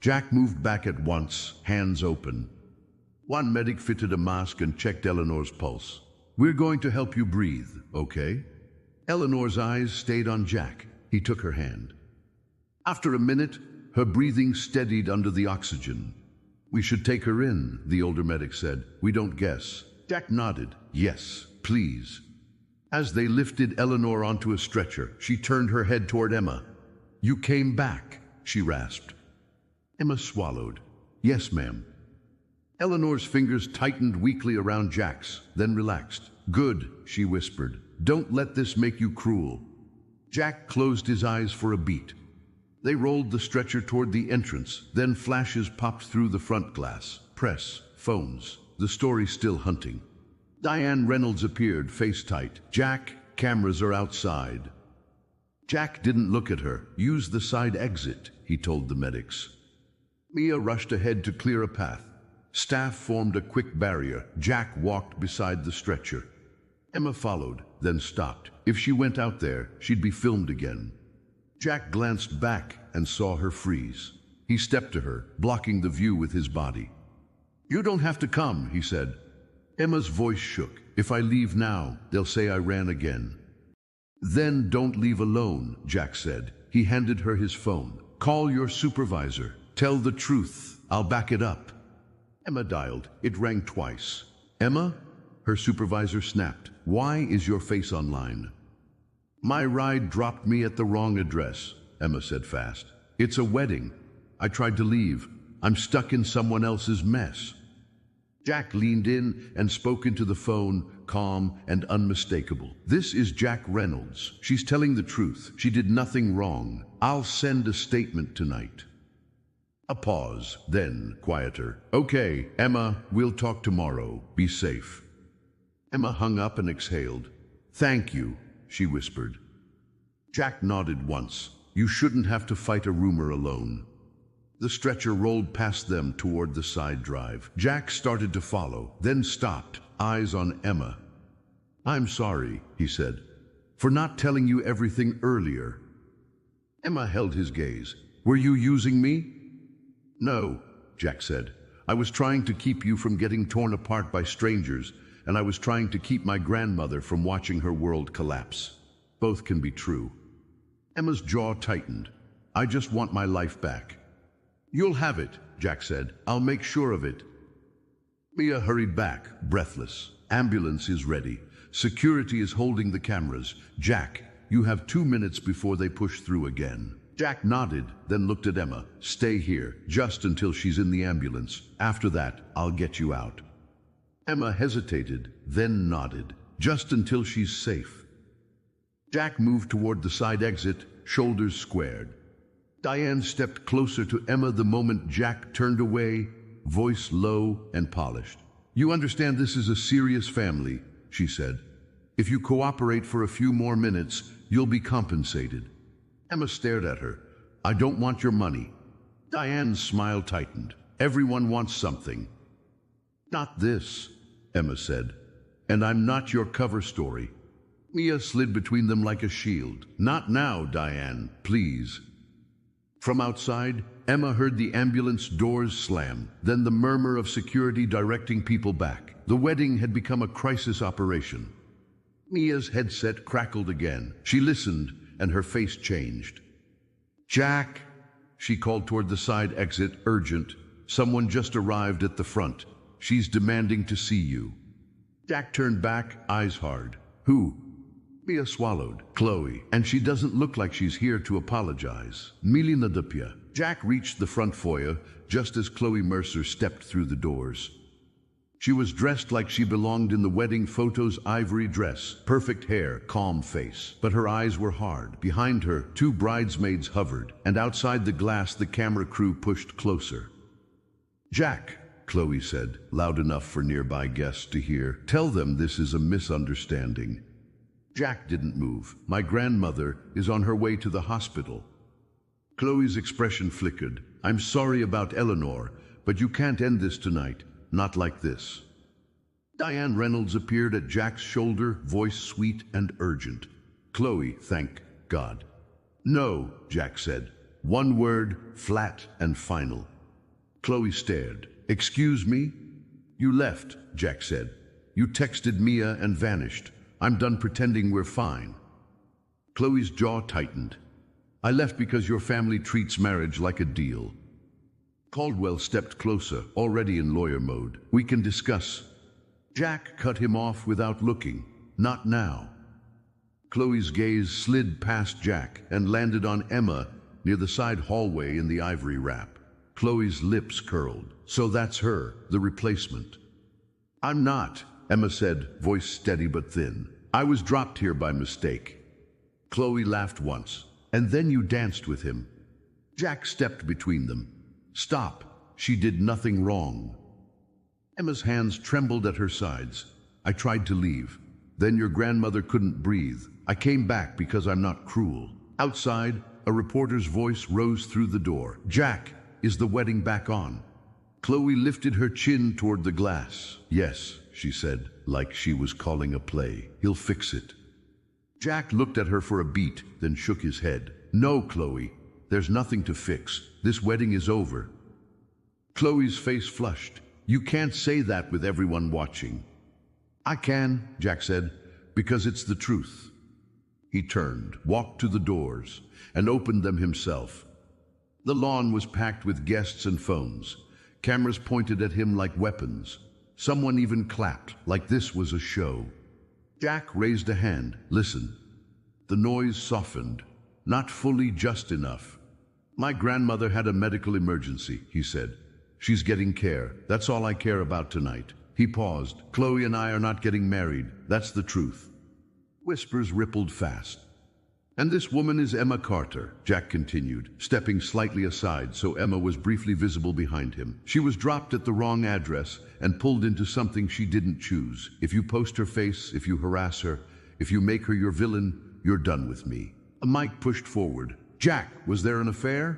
Jack moved back at once, hands open. One medic fitted a mask and checked Eleanor's pulse. We're going to help you breathe, okay? Eleanor's eyes stayed on Jack. He took her hand. After a minute, her breathing steadied under the oxygen. We should take her in, the older medic said. We don't guess. Jack nodded. Yes, please. As they lifted Eleanor onto a stretcher, she turned her head toward Emma. You came back, she rasped. Emma swallowed. Yes, ma'am. Eleanor's fingers tightened weakly around Jack's, then relaxed. Good, she whispered. Don't let this make you cruel. Jack closed his eyes for a beat. They rolled the stretcher toward the entrance, then flashes popped through the front glass. Press, phones, the story still hunting. Diane Reynolds appeared, face tight. Jack, cameras are outside. Jack didn't look at her. Use the side exit, he told the medics. Mia rushed ahead to clear a path. Staff formed a quick barrier. Jack walked beside the stretcher. Emma followed, then stopped. If she went out there, she'd be filmed again. Jack glanced back and saw her freeze. He stepped to her, blocking the view with his body. "You don't have to come," he said. Emma's voice shook. "If I leave now, they'll say I ran again." "Then don't leave alone," Jack said. He handed her his phone. "Call your supervisor. Tell the truth. I'll back it up." Emma dialed. It rang twice. "Emma?" Her supervisor snapped. "Why is your face online?" "My ride dropped me at the wrong address," Emma said fast. "It's a wedding. I tried to leave. I'm stuck in someone else's mess." Jack leaned in and spoke into the phone, calm and unmistakable. "This is Jack Reynolds. She's telling the truth. She did nothing wrong. I'll send a statement tonight." A pause, then quieter. "Okay, Emma, we'll talk tomorrow. Be safe." Emma hung up and exhaled. "Thank you," she whispered. Jack nodded once. "You shouldn't have to fight a rumor alone." The stretcher rolled past them toward the side drive. Jack started to follow, then stopped, eyes on Emma. "I'm sorry," he said, "for not telling you everything earlier." Emma held his gaze. "Were you using me?" "No," Jack said. "I was trying to keep you from getting torn apart by strangers, and I was trying to keep my grandmother from watching her world collapse. Both can be true." Emma's jaw tightened. "I just want my life back." "You'll have it," Jack said. "I'll make sure of it." Mia hurried back, breathless. "Ambulance is ready. Security is holding the cameras. Jack, you have 2 minutes before they push through again." Jack nodded, then looked at Emma. "Stay here, just until she's in the ambulance. After that, I'll get you out." Emma hesitated, then nodded. "Just until she's safe." Jack moved toward the side exit, shoulders squared. Diane stepped closer to Emma the moment Jack turned away, voice low and polished. "You understand this is a serious family," she said. "If you cooperate for a few more minutes, you'll be compensated." Emma stared at her. "I don't want your money." Diane's smile tightened. "Everyone wants something." "Not this," Emma said. "And I'm not your cover story." Mia slid between them like a shield. "Not now, Diane, please." From outside, Emma heard the ambulance doors slam, then the murmur of security directing people back. The wedding had become a crisis operation. Mia's headset crackled again. She listened, and her face changed. "Jack," she called toward the side exit, urgent. "Someone just arrived at the front. She's demanding to see you." Jack turned back, eyes hard. "Who?" Mia swallowed. "Chloe, and she doesn't look like she's here to apologize." Milina Dupia. Jack reached the front foyer just as Chloe Mercer stepped through the doors. She was dressed like she belonged in the wedding photo's ivory dress, perfect hair, calm face. But her eyes were hard. Behind her, 2 bridesmaids hovered, and outside the glass the camera crew pushed closer. "Jack," Chloe said, loud enough for nearby guests to hear, "tell them this is a misunderstanding." Jack didn't move. "My grandmother is on her way to the hospital." Chloe's expression flickered. "I'm sorry about Eleanor, but you can't end this tonight. Not like this." Diane Reynolds appeared at Jack's shoulder, voice sweet and urgent. "Chloe, thank God." "No," Jack said. One word, flat and final. Chloe stared. "Excuse me?" "You left," Jack said. "You texted Mia and vanished. I'm done pretending we're fine." Chloe's jaw tightened. "I left because your family treats marriage like a deal." Caldwell stepped closer, already in lawyer mode. "We can discuss." Jack cut him off without looking. "Not now." Chloe's gaze slid past Jack and landed on Emma near the side hallway in the ivory wrap. Chloe's lips curled. "So that's her, the replacement." "I'm not," Emma said, voice steady but thin. "I was dropped here by mistake." Chloe laughed once. "And then you danced with him." Jack stepped between them. "Stop. She did nothing wrong." Emma's hands trembled at her sides. "I tried to leave. Then your grandmother couldn't breathe. I came back because I'm not cruel." Outside, a reporter's voice rose through the door. "Jack, is the wedding back on?" Chloe lifted her chin toward the glass. Yes, she said, like she was calling a play. He'll fix it. Jack looked at her for a beat, then shook his head. No, Chloe, there's nothing to fix. This wedding is over. Chloe's face flushed. You can't say that with everyone watching. I can, Jack said, because it's the truth. He turned, walked to the doors, and opened them himself. The lawn was packed with guests and phones. Cameras pointed at him like weapons. Someone even clapped, like this was a show. Jack raised a hand. Listen. The noise softened. Not fully, just enough. My grandmother had a medical emergency, he said. She's getting care. That's all I care about tonight. He paused. Chloe and I are not getting married. That's the truth. Whispers rippled fast. And this woman is Emma Carter, Jack continued, stepping slightly aside so Emma was briefly visible behind him. She was dropped at the wrong address and pulled into something she didn't choose. If you post her face, if you harass her, if you make her your villain, you're done with me. A mic pushed forward. Jack, was there an affair?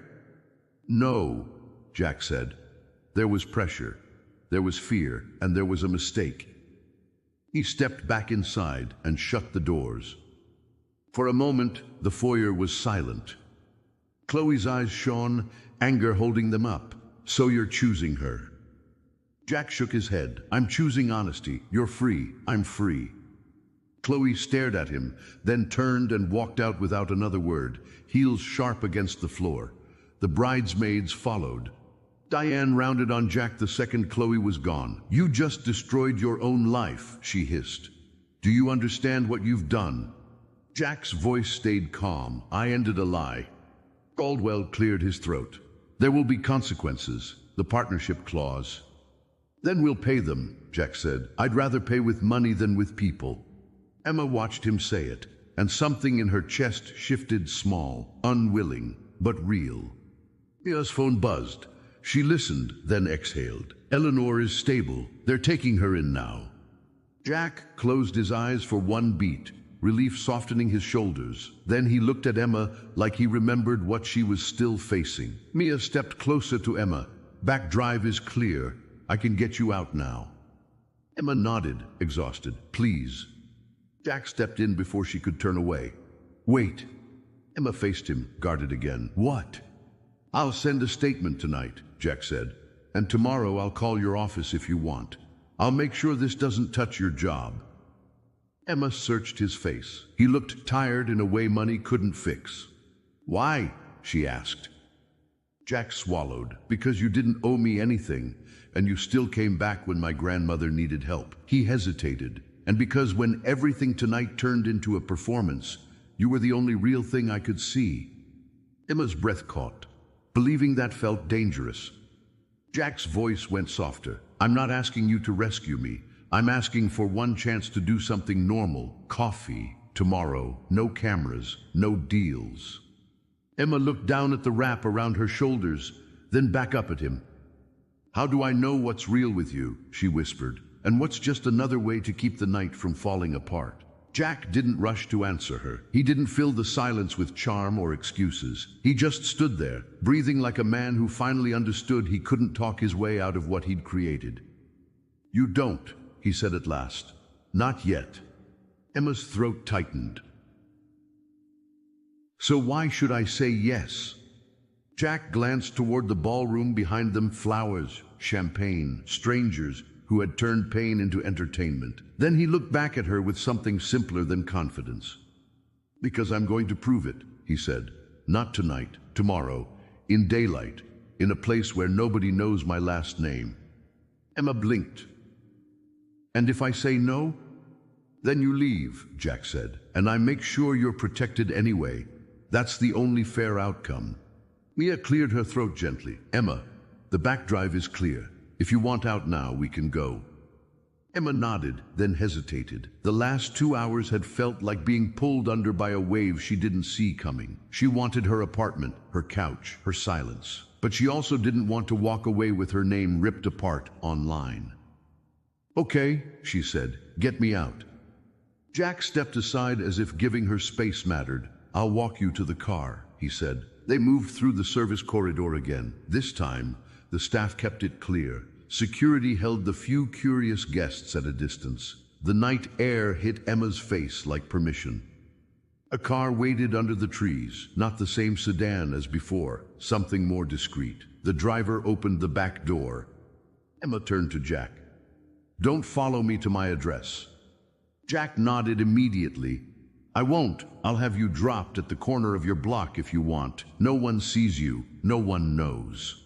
No, Jack said. There was pressure, there was fear, and there was a mistake. He stepped back inside and shut the doors. For a moment, the foyer was silent. Chloe's eyes shone, anger holding them up. So you're choosing her. Jack shook his head. I'm choosing honesty. You're free. I'm free. Chloe stared at him, then turned and walked out without another word, heels sharp against the floor. The bridesmaids followed. Diane rounded on Jack the second Chloe was gone. You just destroyed your own life, she hissed. Do you understand what you've done? Jack's voice stayed calm. I ended a lie. Caldwell cleared his throat. There will be consequences, the partnership clause. Then we'll pay them, Jack said. I'd rather pay with money than with people. Emma watched him say it, and something in her chest shifted small, unwilling, but real. Mia's phone buzzed. She listened, then exhaled. Eleanor is stable. They're taking her in now. Jack closed his eyes for one beat, relief softening his shoulders. Then he looked at Emma like he remembered what she was still facing. Mia stepped closer to Emma. Back drive is clear. I can get you out now. Emma nodded, exhausted. Please. Jack stepped in before she could turn away. Wait. Emma faced him, guarded again. What? I'll send a statement tonight, Jack said. And tomorrow I'll call your office if you want. I'll make sure this doesn't touch your job. Emma searched his face. He looked tired in a way money couldn't fix. Why? She asked. Jack swallowed. Because you didn't owe me anything, and you still came back when my grandmother needed help. He hesitated. And because when everything tonight turned into a performance, you were the only real thing I could see. Emma's breath caught. Believing that felt dangerous. Jack's voice went softer. I'm not asking you to rescue me. I'm asking for one chance to do something normal. Coffee, tomorrow, no cameras, no deals. Emma looked down at the wrap around her shoulders, then back up at him. How do I know what's real with you? She whispered. And what's just another way to keep the night from falling apart? Jack didn't rush to answer her. He didn't fill the silence with charm or excuses. He just stood there, breathing like a man who finally understood he couldn't talk his way out of what he'd created. You don't, he said at last. Not yet. Emma's throat tightened. So why should I say yes? Jack glanced toward the ballroom behind them, flowers, champagne, strangers who had turned pain into entertainment. Then he looked back at her with something simpler than confidence. Because I'm going to prove it, he said. Not tonight, tomorrow, in daylight, in a place where nobody knows my last name. Emma blinked. And if I say no? Then you leave, Jack said, and I make sure you're protected anyway. That's the only fair outcome. Mia cleared her throat gently. Emma, the back drive is clear. If you want out now, we can go. Emma nodded, then hesitated. The last 2 hours had felt like being pulled under by a wave she didn't see coming. She wanted her apartment, her couch, her silence. But she also didn't want to walk away with her name ripped apart online. Okay, she said, get me out. Jack stepped aside as if giving her space mattered. I'll walk you to the car, he said. They moved through the service corridor again. This time, The staff kept it clear. Security held the few curious guests at a distance. The night air hit Emma's face like permission. A car waited under the trees, not the same sedan as before, something more discreet. The driver opened the back door. Emma turned to Jack. "Don't follow me to my address." Jack nodded immediately. "I won't. I'll have you dropped at the corner of your block if you want. No one sees you. No one knows."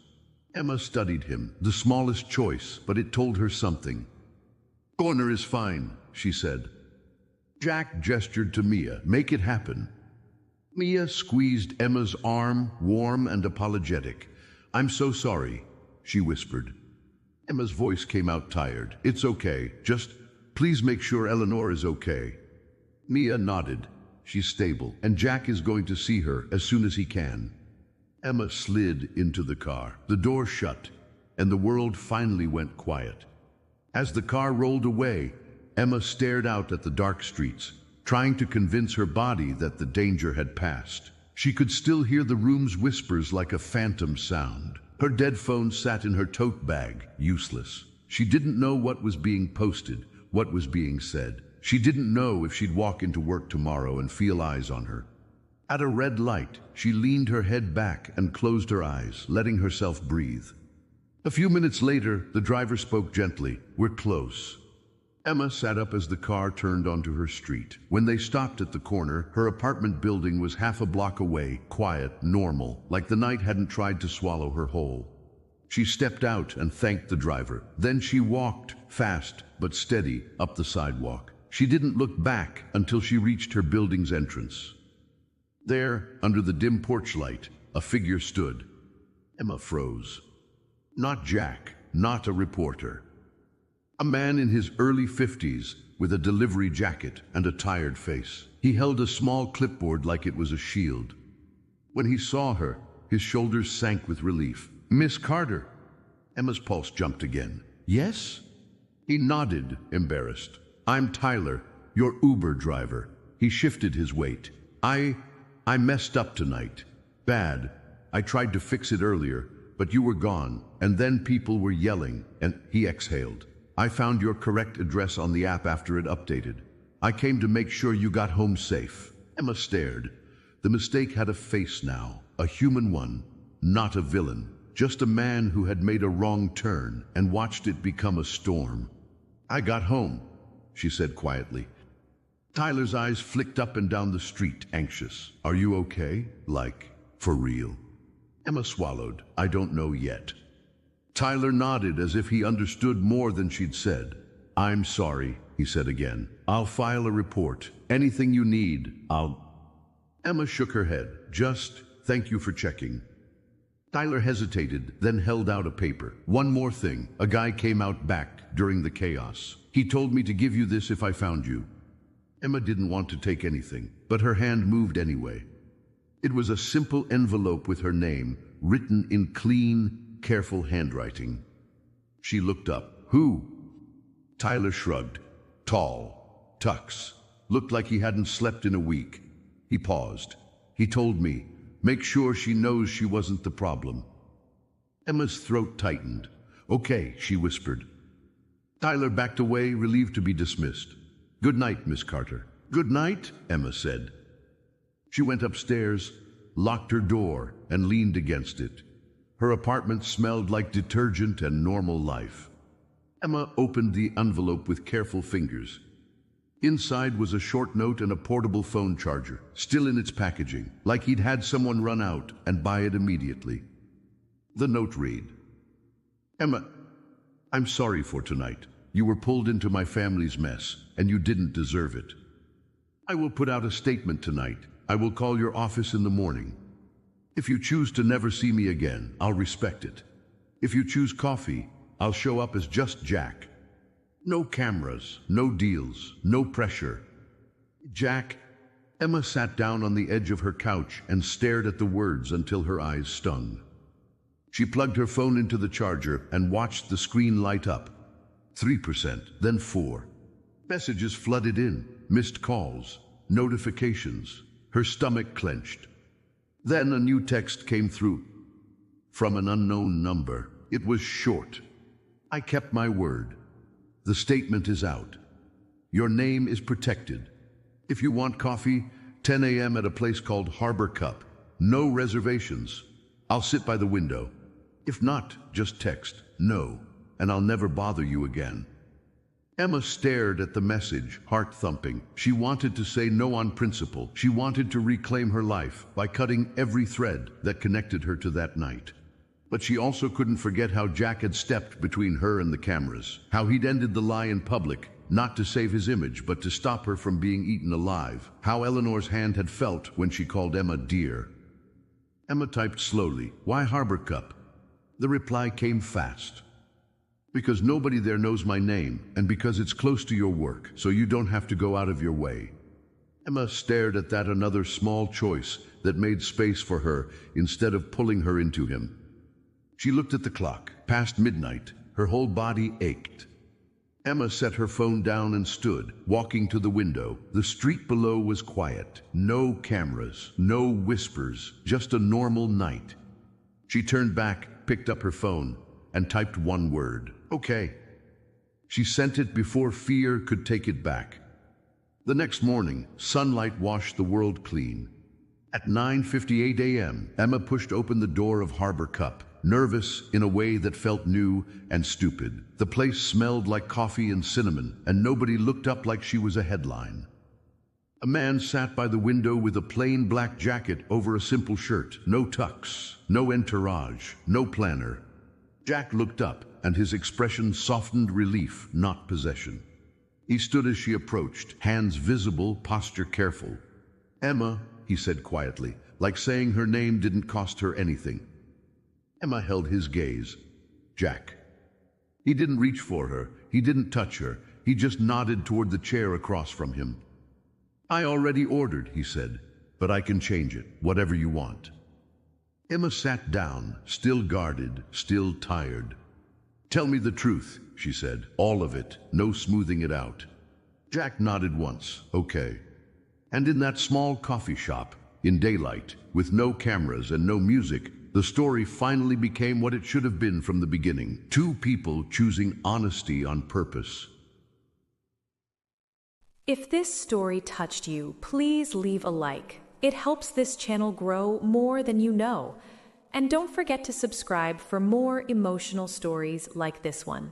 Emma studied him, the smallest choice, but it told her something. "Corner is fine," she said. Jack gestured to Mia. "Make it happen." Mia squeezed Emma's arm, warm and apologetic. "I'm so sorry," she whispered. Emma's voice came out tired. "It's okay. Just please make sure Eleanor is okay." Mia nodded. "She's stable, and Jack is going to see her as soon as he can." Emma slid into the car. The door shut, and the world finally went quiet. As the car rolled away, Emma stared out at the dark streets, trying to convince her body that the danger had passed. She could still hear the room's whispers like a phantom sound. Her dead phone sat in her tote bag, useless. She didn't know what was being posted, what was being said. She didn't know if she'd walk into work tomorrow and feel eyes on her. At a red light, she leaned her head back and closed her eyes, letting herself breathe. A few minutes later, the driver spoke gently. "We're close." Emma sat up as the car turned onto her street. When they stopped at the corner, her apartment building was half a block away, quiet, normal, like the night hadn't tried to swallow her whole. She stepped out and thanked the driver. Then she walked, fast but steady, up the sidewalk. She didn't look back until she reached her building's entrance. There, under the dim porch light, a figure stood. Emma froze. Not Jack, not a reporter. A man in his early 50s, with a delivery jacket and a tired face. He held a small clipboard like it was a shield. When he saw her, his shoulders sank with relief. "Miss Carter." Emma's pulse jumped again. "Yes?" He nodded, embarrassed. "I'm Tyler, your Uber driver." He shifted his weight. I messed up tonight. Bad. I tried to fix it earlier, but you were gone, and then people were yelling, and he exhaled. "I found your correct address on the app after it updated. I came to make sure you got home safe." Emma stared. The mistake had a face now, a human one, not a villain. Just a man who had made a wrong turn and watched it become a storm. "I got home," she said quietly. Tyler's eyes flicked up and down the street, anxious. "Are you okay? Like, for real?" Emma swallowed. "I don't know yet." Tyler nodded as if he understood more than she'd said. "I'm sorry," he said again. "I'll file a report. Anything you need, Emma shook her head. "Just thank you for checking." Tyler hesitated, then held out a paper. "One more thing. A guy came out back during the chaos. He told me to give you this if I found you." Emma didn't want to take anything, but her hand moved anyway. It was a simple envelope with her name, written in clean, careful handwriting. She looked up. "Who?" Tyler shrugged. "Tall. Tux. Looked like he hadn't slept in a week." He paused. "He told me, make sure she knows she wasn't the problem." Emma's throat tightened. "Okay," she whispered. Tyler backed away, relieved to be dismissed. "Good night, Miss Carter." "Good night," Emma said. She went upstairs, locked her door, and leaned against it. Her apartment smelled like detergent and normal life. Emma opened the envelope with careful fingers. Inside was a short note and a portable phone charger, still in its packaging, like he'd had someone run out and buy it immediately. The note read, "Emma, I'm sorry for tonight. You were pulled into my family's mess, and you didn't deserve it. I will put out a statement tonight. I will call your office in the morning. If you choose to never see me again, I'll respect it. If you choose coffee, I'll show up as just Jack. No cameras, no deals, no pressure. Jack." Emma sat down on the edge of her couch and stared at the words until her eyes stung. She plugged her phone into the charger and watched the screen light up. 3%, then 4. Messages flooded in, missed calls, notifications. Her stomach clenched. Then a new text came through. From an unknown number. It was short. I kept my word. The statement is out. Your name is protected. If you want coffee, 10 a.m. at a place called Harbor Cup. No reservations. I'll sit by the window. If not, just text no, and I'll never bother you again. Emma stared at the message, heart thumping. She wanted to say no on principle. She wanted to reclaim her life by cutting every thread that connected her to that night. But she also couldn't forget how Jack had stepped between her and the cameras, how he'd ended the lie in public, not to save his image, but to stop her from being eaten alive, how Eleanor's hand had felt when she called Emma dear. Emma typed slowly, "Why Harbor Cup?" The reply came fast. "Because nobody there knows my name, and because it's close to your work, so you don't have to go out of your way." Emma stared at that, another small choice that made space for her instead of pulling her into him. She looked at the clock, past midnight. Her whole body ached. Emma set her phone down and stood, walking to the window. The street below was quiet. No cameras, no whispers, just a normal night. She turned back, picked up her phone, and typed one word, "Okay." She sent it before fear could take it back. The next morning, sunlight washed the world clean. At 9:58 a.m., Emma pushed open the door of Harbor Cup, nervous in a way that felt new and stupid. The place smelled like coffee and cinnamon, and nobody looked up like she was a headline. A man sat by the window with a plain black jacket over a simple shirt. No tux, no entourage, no planner. Jack looked up, and his expression softened relief, not possession. He stood as she approached, hands visible, posture careful. "Emma," he said quietly, like saying her name didn't cost her anything. Emma held his gaze. "Jack." He didn't reach for her. He didn't touch her. He just nodded toward the chair across from him. "I already ordered," he said, "but I can change it, whatever you want." Emma sat down, still guarded, still tired. "Tell me the truth," she said. "All of it, no smoothing it out." Jack nodded once. "Okay." And in that small coffee shop, in daylight, with no cameras and no music, the story finally became what it should have been from the beginning. Two people choosing honesty on purpose. If this story touched you, please leave a like. It helps this channel grow more than you know. And don't forget to subscribe for more emotional stories like this one.